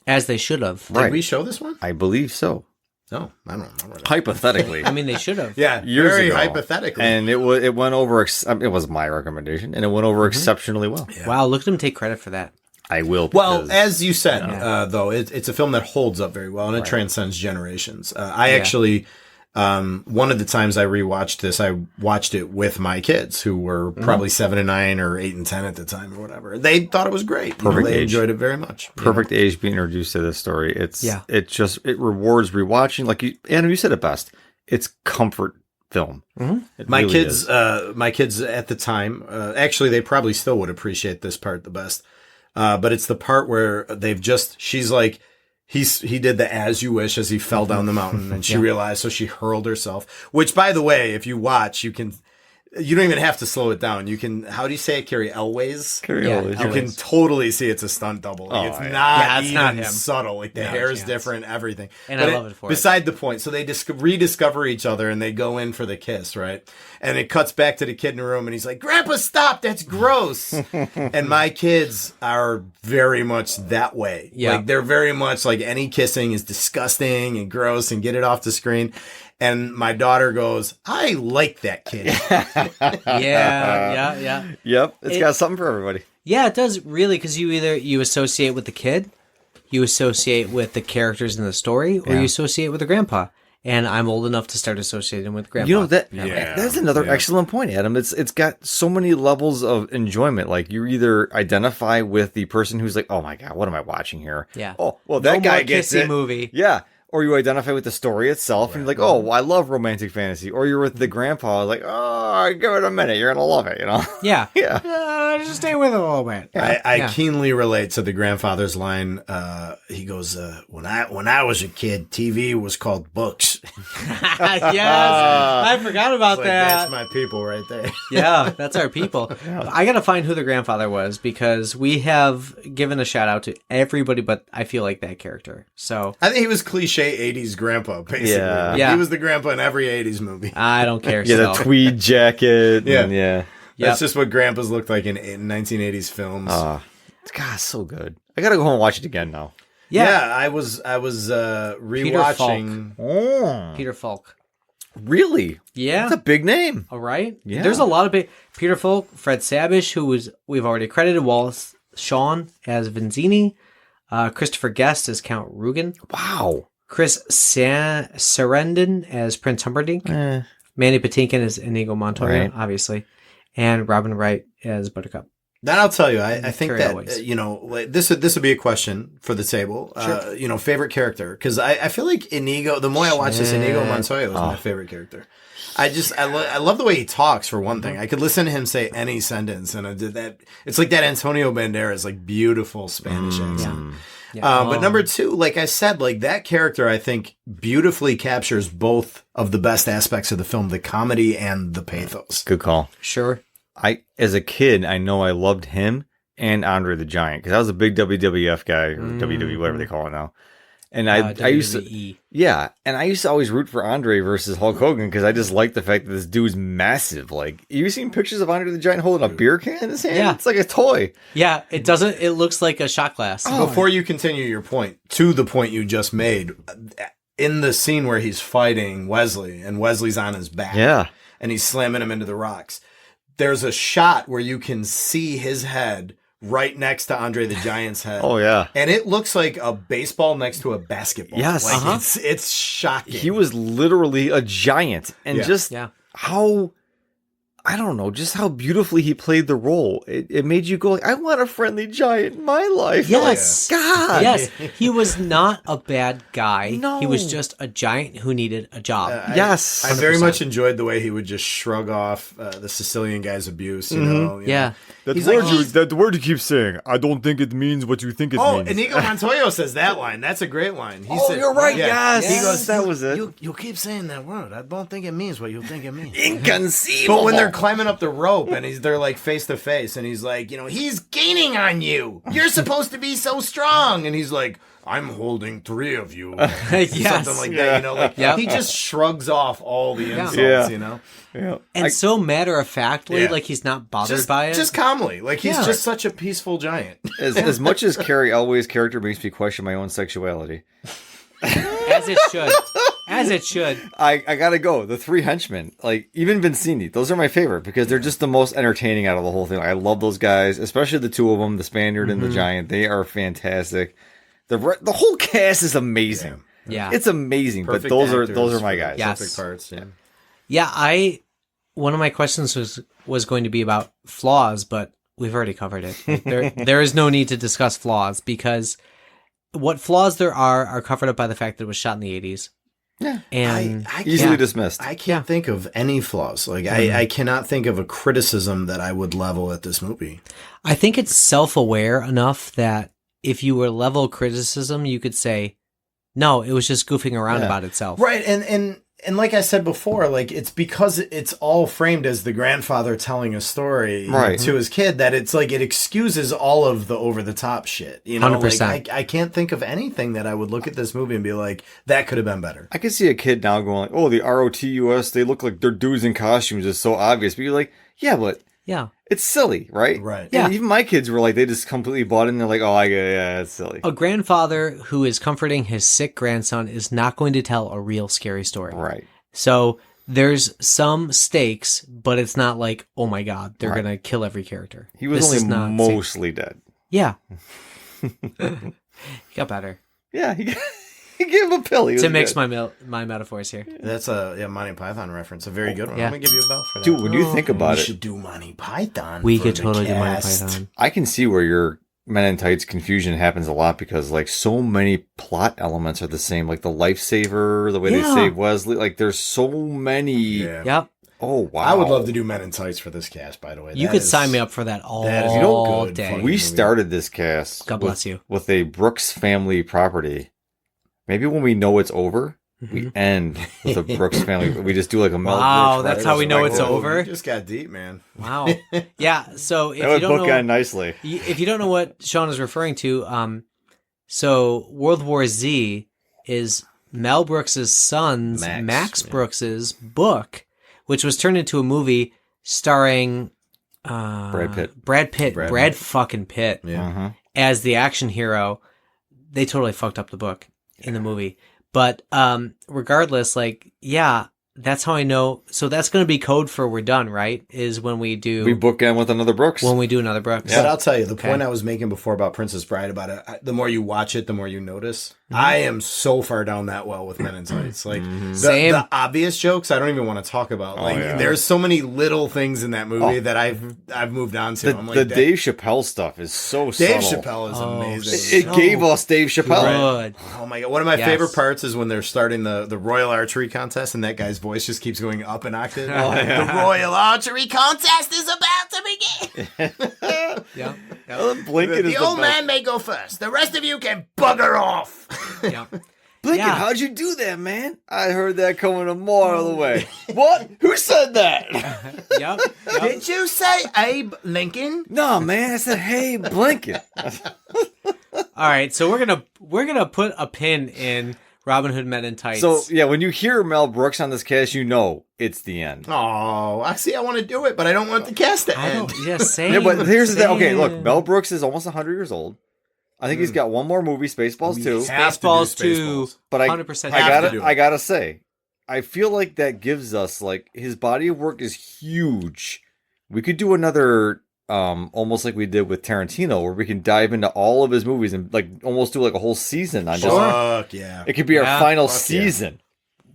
As they should have. Did Right. we show this one? I believe so. No, I don't remember that. Hypothetically. I mean, they should have. Yeah, Years very ago. hypothetically. And it went over, it was my recommendation, and it went over exceptionally well. Wow, look at him take credit for that. I will. Well, because- as you said, though, it's a film that holds up very well and it transcends generations. I actually, one of the times I rewatched this, I watched it with my kids who were probably 7 and 9 or 8 and 10 at the time or whatever. They thought it was great. Perfect They age. enjoyed it very much. perfect age being introduced to this story. It rewards rewatching. Like Adam, you said it best. It's comfort film. It My really kids, is. my kids at the time, actually, they probably still would appreciate this part the best. But it's the part where she's like, he did the as you wish as he fell down the mountain and she realized, so she hurled herself, which by the way, if you watch, you can, You don't even have to slow it down. You can, how do you say it, Carrie Elways? Carry Yeah, on. You can totally see it's a stunt double. Like, it's yeah. not Yeah, it's even not him. subtle. Like the No hair is chance. different, everything. And But I love it for it. beside the point. So they rediscover each other and they go in for the kiss, right? And it cuts back to the kid in the room and he's like, Grandpa, stop. That's gross. And my kids are very much that way. Yeah. Like they're very much like any kissing is disgusting and gross and get it off the screen. And my daughter goes, I like that kid. Yeah. Yep, it's got something for everybody. Yeah, it does really, because you associate with the kid, you associate with the characters in the story, or you associate with the grandpa. And I'm old enough to start associating with grandpa. You know that Yeah. that's another excellent point, Adam. It's got so many levels of enjoyment. Like you either identify with the person who's like, "Oh my god, what am I watching here?" Yeah. Oh, well, that No guy more gets kissy it. movie. Yeah. Or you identify with the story itself, and you're like, "Oh, I love romantic fantasy." Or you're with the grandpa, like, "Oh, give it a minute, you're gonna love it," you know? Yeah. Yeah. Just stay with it a little bit. I Yeah. keenly relate to the grandfather's line. He goes, "When I was a kid, TV was called books." Yes, I forgot about Like, that. that's my people right there. Yeah, that's our people. I gotta find who the grandfather was, because we have given a shout out to everybody, but I feel like that character. So I think he was cliche '80s grandpa, basically. Yeah. Like, Yeah. He was the grandpa in every '80s movie. I don't care. Yeah, the still. tweed jacket. Yeah. And yeah. That's just what grandpas looked like in 1980s films. God, so good. I gotta go home and watch it again now. Yeah. I was rewatching. Peter Falk. Really? Yeah. That's a big name. All right. Yeah. There's a lot of big Peter Falk, Fred Sabish, we've already credited, Wallace Shawn as Vinzini, Christopher Guest as Count Rugen, Wow. Chris Sarandon as Prince Humperdinck, Mandy Patinkin as Inigo Montoya, Right. obviously, and Robin Wright as Buttercup. Then I'll tell you, I think Carrie that Elways. like, this would be a question for the table. Favorite character, because I feel like Inigo. The more I watch this, Inigo Montoya was my favorite character. I love the way he talks. For one thing, I could listen to him say any sentence, and I did that. It's like that Antonio Banderas, like beautiful Spanish accent. Yeah. But number two, like I said, like that character, I think beautifully captures both of the best aspects of the film: the comedy and the pathos. Good call. Sure. As a kid, I know I loved him and Andre the Giant because I was a big WWF guy, or WWE, whatever they call it now. And I used to, WWE. and I used to always root for Andre versus Hulk Hogan because I just like the fact that this dude's massive. Like, you seen pictures of Andre the Giant holding a beer can in his hand? Yeah. It's like a toy. Yeah, it looks like a shot glass. Before you continue your point, to the point you just made, in the scene where he's fighting Wesley and Wesley's on his back, and he's slamming him into the rocks, there's a shot where you can see his head right next to Andre the Giant's head. Oh, yeah. And it looks like a baseball next to a basketball. Yes. Like it's shocking. He was literally a giant. And just how, I don't know, just how beautifully he played the role. It made you go, like, I want a friendly giant in my life. Yes. God. Yes. He was not a bad guy. No. He was just a giant who needed a job. Yes. I very 100%. much enjoyed the way he would just shrug off the Sicilian guy's abuse, you know? Yeah. He's like, that word you keep saying, I don't think it means what you think it oh, Inigo Montoya says that line. That's a great line. He said, you're right. yeah. Yes. He goes, that was it. You keep saying that word. I don't think it means what you think it means. Inconceivable. But when they're climbing up the rope and they're like face to face and he's like, he's gaining on you. You're supposed to be so strong. And he's like, I'm holding 3 of you. Yes. Something like that, he just shrugs off all the insults, Yeah. And so matter of factly, like he's not bothered by it. Just calmly. Like he's just such a peaceful giant. As much as Carrie Elway's character makes me question my own sexuality. As it should. As it should. I gotta go. The 3 henchmen, like even Vincini, those are my favorite because they're just the most entertaining out of the whole thing. I love those guys, especially the 2 of them, the Spaniard and the Giant. They are fantastic. The whole cast is amazing. Yeah. It's amazing. Perfect but those actors are my for guys. Yes. Perfect parts, Yeah, one of my questions was going to be about flaws, but we've already covered it. Like, there is no need to discuss flaws because what flaws there are covered up by the fact that it was shot in the 80s. Yeah. And I Easily dismissed. I can't think of any flaws. Like I cannot think of a criticism that I would level at this movie. I think it's self-aware enough that if you were level criticism, you could say, no, it was just goofing around about itself. Right. And And like I said before, like it's because it's all framed as the grandfather telling a story Right. to his kid that it's like it excuses all of the over the top shit. You know, 100%. like I can't think of anything that I would look at this movie and be like, that could have been better. I can see a kid now going like, "Oh, the ROTUS, they look like they're dudes in costumes. It's so obvious." But you're like, "Yeah, but Yeah. it's silly, right?" Right. Yeah. And even my kids were like, they just completely bought in. They're like, "Oh, I get it. Yeah, it's silly." A grandfather who is comforting his sick grandson is not going to tell a real scary story. Right. So there's some stakes, but it's not like, oh my God, they're going to kill every character. He was This is only not mostly dead. Yeah. He got better. Yeah, he gave him a pill. He was To mix good. my metaphors here. That's a Monty Python reference, a very good one. Yeah. I'm gonna give you a bell for that. Dude, when you think we about it, should do Monty Python. We for could the totally do Monty cast. Python. I can see where your Men in Tights confusion happens a lot because like so many plot elements are the same, like the lifesaver, the way they Yeah. save Wesley. Like there's so many. Yeah. Yep. Oh wow! I would love to do Men in Tights for this cast. By the way, You That could is- sign me up for that all that is good day. fucking- We started this cast. God bless you. With a Brooks family property. Maybe when we know it's over, we end with a Brooks family. We just do like a Mel Wow, Brooks that's how we know it's retrospective. over? You just got deep, man. Wow. Yeah. So if That you would don't book know, on nicely. if you don't know what Sean is referring to, so World War Z is Mel Brooks's son's Max yeah. Brooks's book, which was turned into a movie starring Brad Pitt. Brad fucking Pitt Yeah. Uh-huh. as the action hero. They totally fucked up the book in the movie. But regardless, like, yeah, that's how I know. So that's going to be code for we're done, right? Is when we do We book in with another Brooks. another Brooks. But I'll tell you, the Okay. point I was making before about Princess Bride, about it, the more you watch it, the more you notice. I am so far down that well with Men in Tights. Like, Same. the obvious jokes, I don't even want to talk about. Like, yeah. there's so many little things in that movie that I've moved on to. the I'm like, the that- Dave Chappelle stuff is so Dave subtle. Chappelle is Oh, amazing. It gave us Dave Chappelle. Good. Oh my god! One of my Yes. favorite parts is when they're starting the Royal Archery Contest, and that guy's voice just keeps going up an octave. The Royal Archery Contest is about to begin. Yeah. Blinken is The old best. man may go first. The rest of you can bugger off. Yeah. Blinken, Yeah. how'd you do that, man? I heard that coming a mile of the way. What? Who said that? Yep. Did you say Abe Lincoln? No, man. I said, hey, Blinken. All right. So we're gonna put a pin in Robin Hood Men in Tights. So, yeah, when you hear Mel Brooks on this cast, you know it's the end. Oh, I see. I want to do it, but I don't want the cast to I end. don't. Yeah. Same. Yeah, but here's the thing. Okay, look, same. Mel Brooks is almost 100 years old. I think he's got one more movie, Spaceballs 2. have to do Spaceballs 2. Spaceballs. But I 100% have to do gotta, it. I gotta say, I feel like that gives us like his body of work is huge. We could do another, almost like we did with Tarantino, where we can dive into all of his movies and like almost do like a whole season on just. Fuck yeah. It could be Yeah, our final fuck yeah. season.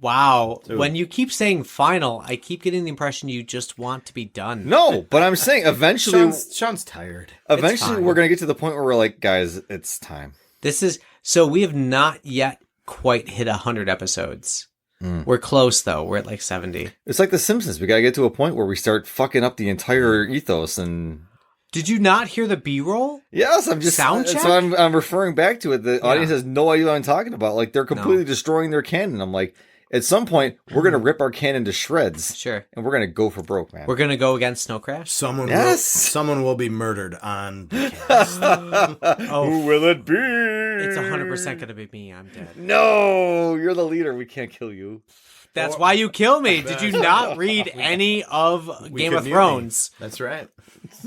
Wow. Dude. When you keep saying final, I keep getting the impression you just want to be done. No, but I'm saying eventually, Sean's tired. eventually fine. we're gonna get to the point where we're like, guys, it's time. This is so we have not yet quite hit 100 episodes. Mm. We're close though. We're at like 70. It's like The Simpsons. We gotta get to a point where we start fucking up the entire ethos and. Did you not hear the B-roll? Yes, I'm just Sound check? So I'm referring back to it. The audience Yeah. has no idea what I'm talking about. Like they're completely destroying their canon. I'm like, at some point we're gonna rip our canon to shreds, Sure. and we're gonna go for broke, man. We're going to go against Snow Crash. Someone will be murdered on the cast. Who will it be? It's 100% going to be me. I'm dead. No, you're the leader. We can't kill you. That's why you kill me. Did you not read any of Game could of mutiny. Thrones? That's right.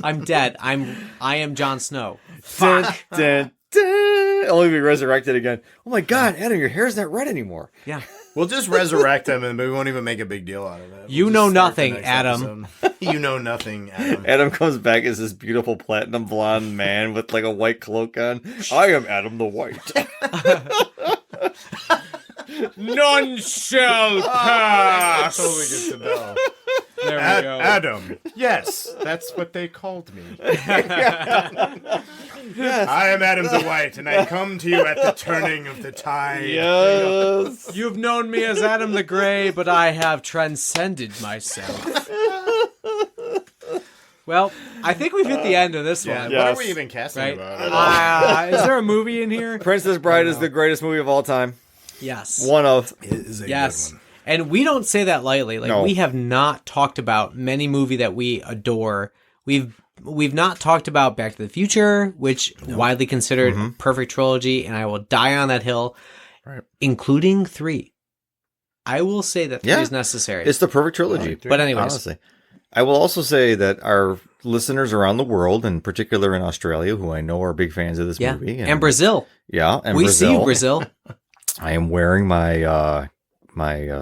I'm dead. I am Jon Snow. Dun, Fuck. dun, dun. Only be resurrected again. Oh my God, Adam, your hair's not red anymore. Yeah. We'll just resurrect him, and we won't even make a big deal out of it. You We'll know just start nothing, the next Adam. episode. You know nothing, Adam. Adam comes back as this beautiful platinum blonde man with like a white cloak on. I am Adam the White. None shall I totally get the bell. There we go. Adam. Yes, that's what they called me. I am Adam the White, and I come to you at the turning of the tide. Yes. You've known me as Adam the Grey, but I have transcended myself. Well, I think we've hit the end of this Yeah, one. Yeah. what are Yes. we even casting Right? about? Is there a movie in here? Princess Bride is the greatest movie of all time. Yes. One of. It is a Yes. good one. And we don't say that lightly. Like, No. we have not talked about many movie that we adore. We've not talked about Back to the Future, which widely considered a perfect trilogy, and I will die on that hill, including 3. I will say that 3 is necessary. It's the perfect trilogy. But anyways. Honestly. I will also say that our listeners around the world, in particular in Australia, who I know are big fans of this movie. And Brazil. Yeah, and we Brazil. see you, Brazil. I am wearing my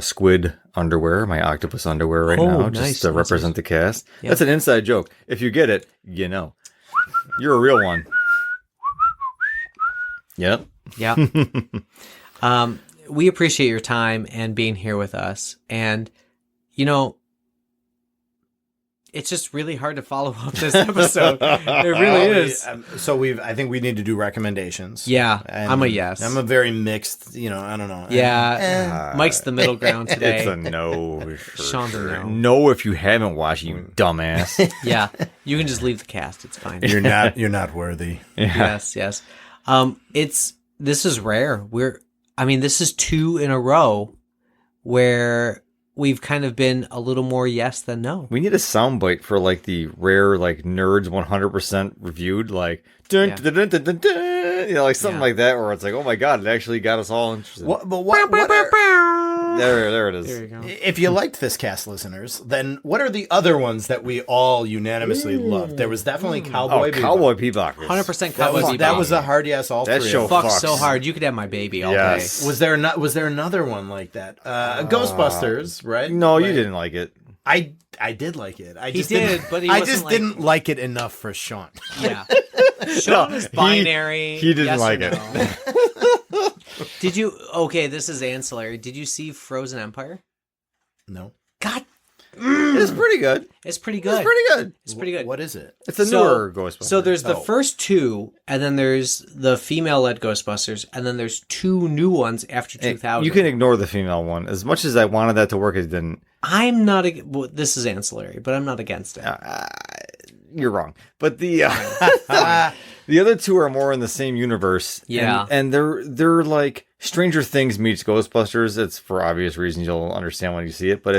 squid underwear, my octopus underwear right now, just to represent the cast. Yep. That's an inside joke. If you get it, you know. You're a real one. Yep. Yeah. We appreciate your time and being here with us. And, you know, it's just really hard to follow up this episode. It really is. I think we need to do recommendations. Yeah, And I'm a yes. I'm a very mixed, I don't know. Yeah, Mike's the middle ground today. It's a no. Sean's a no. No, if you haven't watched, you dumbass. Yeah, you can just leave the cast. It's fine. You're not worthy. Yeah. Yes. This is rare. This is 2 in a row where we've kind of been a little more yes than no. We need a soundbite for like the rare like nerds 100% reviewed like dun, dun, dun, dun, dun, dun, like something like that where it's like, oh my god, it actually got us all interested. There it is. There you go. If you liked this cast, listeners, then what are the other ones that we all unanimously loved? There was definitely Cowboy Bebop. Cowboy Bebop. 100% Cowboy Bebop. That was a hard yes. All That three. show Fuck fucks. so hard. You could have my baby all Yes. day. Was there another one like that? Ghostbusters, right? No, you didn't like it. I did like it. I He just did, didn't, but he I wasn't just like- didn't like it enough for Sean. Yeah. Sean is binary. He didn't yes or like no. it. Did you? Okay, this is ancillary. Did you see Frozen Empire? No. God, It's pretty good. it's pretty good. It's pretty good. It's pretty good. What is it? It's a newer Ghostbusters. So there's the first 2, and then there's the female-led Ghostbusters, and then there's 2 new ones after 2000. You can ignore the female one. As much as I wanted that to work, it didn't. I'm not. This is ancillary, but I'm not against it. You're wrong. But the the other 2 are more in the same universe. Yeah. And they're like Stranger Things meets Ghostbusters. It's for obvious reasons. You'll understand when you see it. But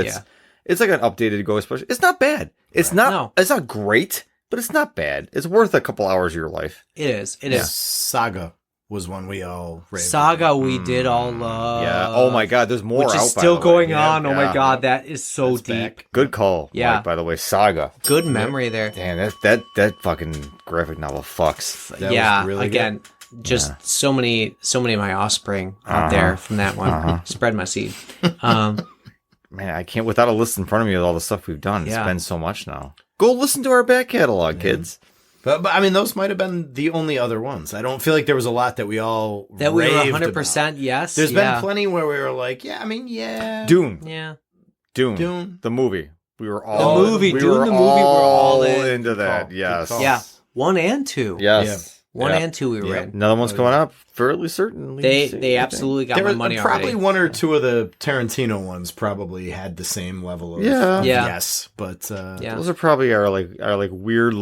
it's like an updated Ghostbusters. It's not bad. It's not great, but it's not bad. It's worth a couple hours of your life. It is. It is. Saga was one we all raved Saga we did all love. Yeah. Oh my God. There's more which out, is by still the way. going Yeah, on. Oh my yeah. God, that is so That's deep. back. Good call. Yeah. Mike, by the way, Saga. Good memory there. Damn, that fucking graphic novel fucks. That was Yeah. really Again, just so many of my offspring out there from that one. Spread my seed. Man, I can't without a list in front of me with all the stuff we've done. It's Yeah. been so much now. Go listen to our back catalog, kids. But I mean, those might have been the only other ones. I don't feel like there was a lot that we all That we were raved 100% about. yes. There's yeah. been plenty where we were like, yeah. Dune. Yeah. Dune. The movie. We were all movie. We Dune were the movie, we're all in. into that. Good Yes. call. Yeah. 1 and 2. Yes. 1 Yeah. and 2 we were in. Another one's coming up fairly certainly. They absolutely got There my was money probably already. one or two of the Tarantino ones probably had the same level of Yeah. Yeah. yes, but Yeah. Those are probably our weird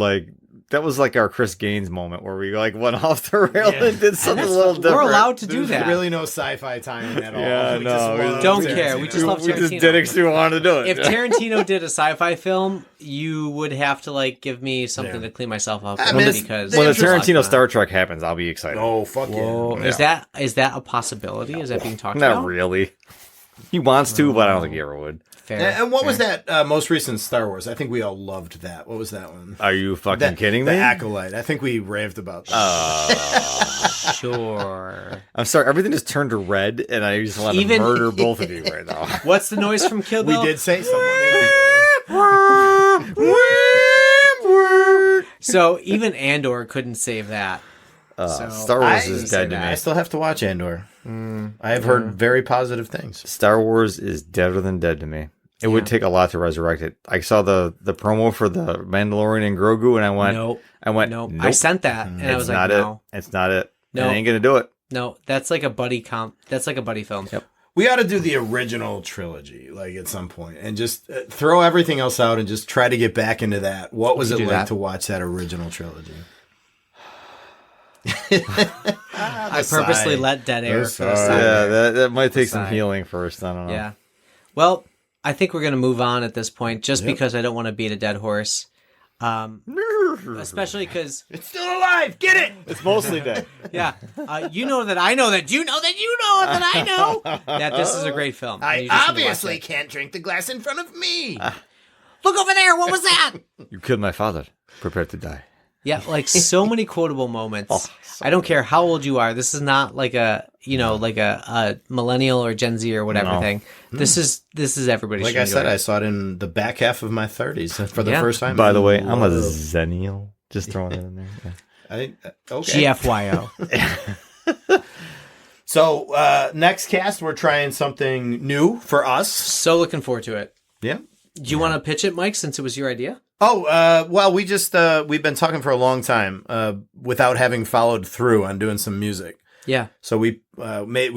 that was like our Chris Gaines moment where we like went off the rail and did something a little different. We're allowed to do there's that. really no sci-fi timing at all. Yeah, We no, just we love don't Tarantino. care. We just love We just Tarantino. did it because we wanted to do it. If Tarantino did a sci-fi film, you would have to give me something Yeah. to clean myself up I with mean, because when the Interesting. Tarantino Star Trek happens, I'll be excited. Oh fuck Whoa. yeah! Is that a possibility? Is that being talked Not about? really. He wants to, but I don't think he ever would. Fair. And what was that most recent Star Wars? I think we all loved that. What was that one? Are you fucking kidding The me? Acolyte. I think we raved about that. Sure. I'm sorry, everything just turned to red, and I just want to Even- murder both of you right now. What's the noise from Kill We Bill? did say something. So even Andor couldn't save that. So Star Wars I is say dead to that. me. I still have to watch Andor. I have heard very positive things. Star Wars is deader than dead to me. It would take a lot to resurrect it. I saw the promo for the Mandalorian and Grogu, and I went, Nope. nope. I sent that, and I was like, not no. it. It's not it. No. It ain't gonna do it. No, that's like a buddy comp. That's like a buddy film. Yep. We ought to do the original trilogy, at some point, and just throw everything else out and just try to get back into that. What was We it could like do that. to watch that original trilogy? I purposely let dead air for a sigh. second. Yeah, that might take some Aside. healing first. I don't know. Yeah. Well, I think we're going to move on at this point, just because I don't want to beat a dead horse. Especially because It's still alive. Get it. It's mostly dead. yeah, you know that I know that you know that you know that I know that this is a great film. and I you just need to watch obviously it. can't drink the glass in front of me. Look over there. What was that? You killed my father. Prepare to die. Yeah, like so many quotable moments. I don't care how old you are. This is not like a millennial or Gen Z or whatever No. thing. This is everybody. Like should I enjoy said, it. I saw it in the back half of my 30s for the Yeah. first time. By the way, I'm a zennial. Just throwing it in there. Yeah. Okay. GFYO. So next cast, we're trying something new for us. So looking forward to it. Yeah. Do you want to pitch it, Mike, since it was your idea? Oh, well, we've been talking for a long time without having followed through on doing some music. Yeah. So we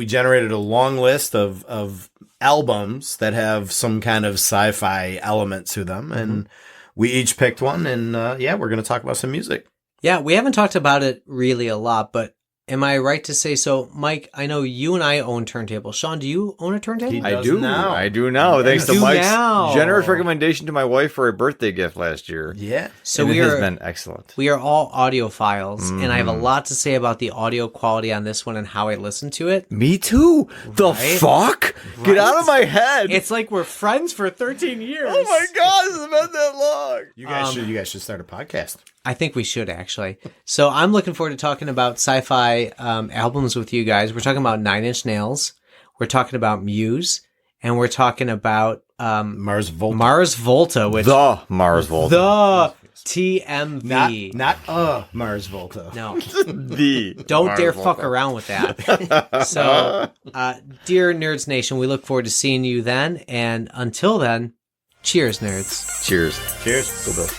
generated a long list of albums that have some kind of sci-fi element to them, and we each picked one, and we're going to talk about some music. Yeah, we haven't talked about it really a lot, but am I right to say so? Mike, I know you and I own turntables. Sean, do you own a turntable? He I does do. now. I do now. Thanks to do Mike's now. generous recommendation to my wife for a birthday gift last year. Yeah. So And we it has are been excellent. we are all audiophiles, and I have a lot to say about the audio quality on this one and how I listen to it. Me too. The Right? fuck? Get out of my head. It's like we're friends for 13 years. oh my god, this has been that long. You guys should start a podcast. I think we should actually. So I'm looking forward to talking about sci-fi albums with you guys. We're talking about Nine Inch Nails. We're talking about Muse, and we're talking about Mars Volta. Mars Volta, which The Mars Volta. the TMV. Not Mars Volta. No, The don't Mars dare Volta. fuck around with that. So, dear Nerds Nation, we look forward to seeing you then. And until then, cheers, nerds. Cheers. Cheers. Go Bill.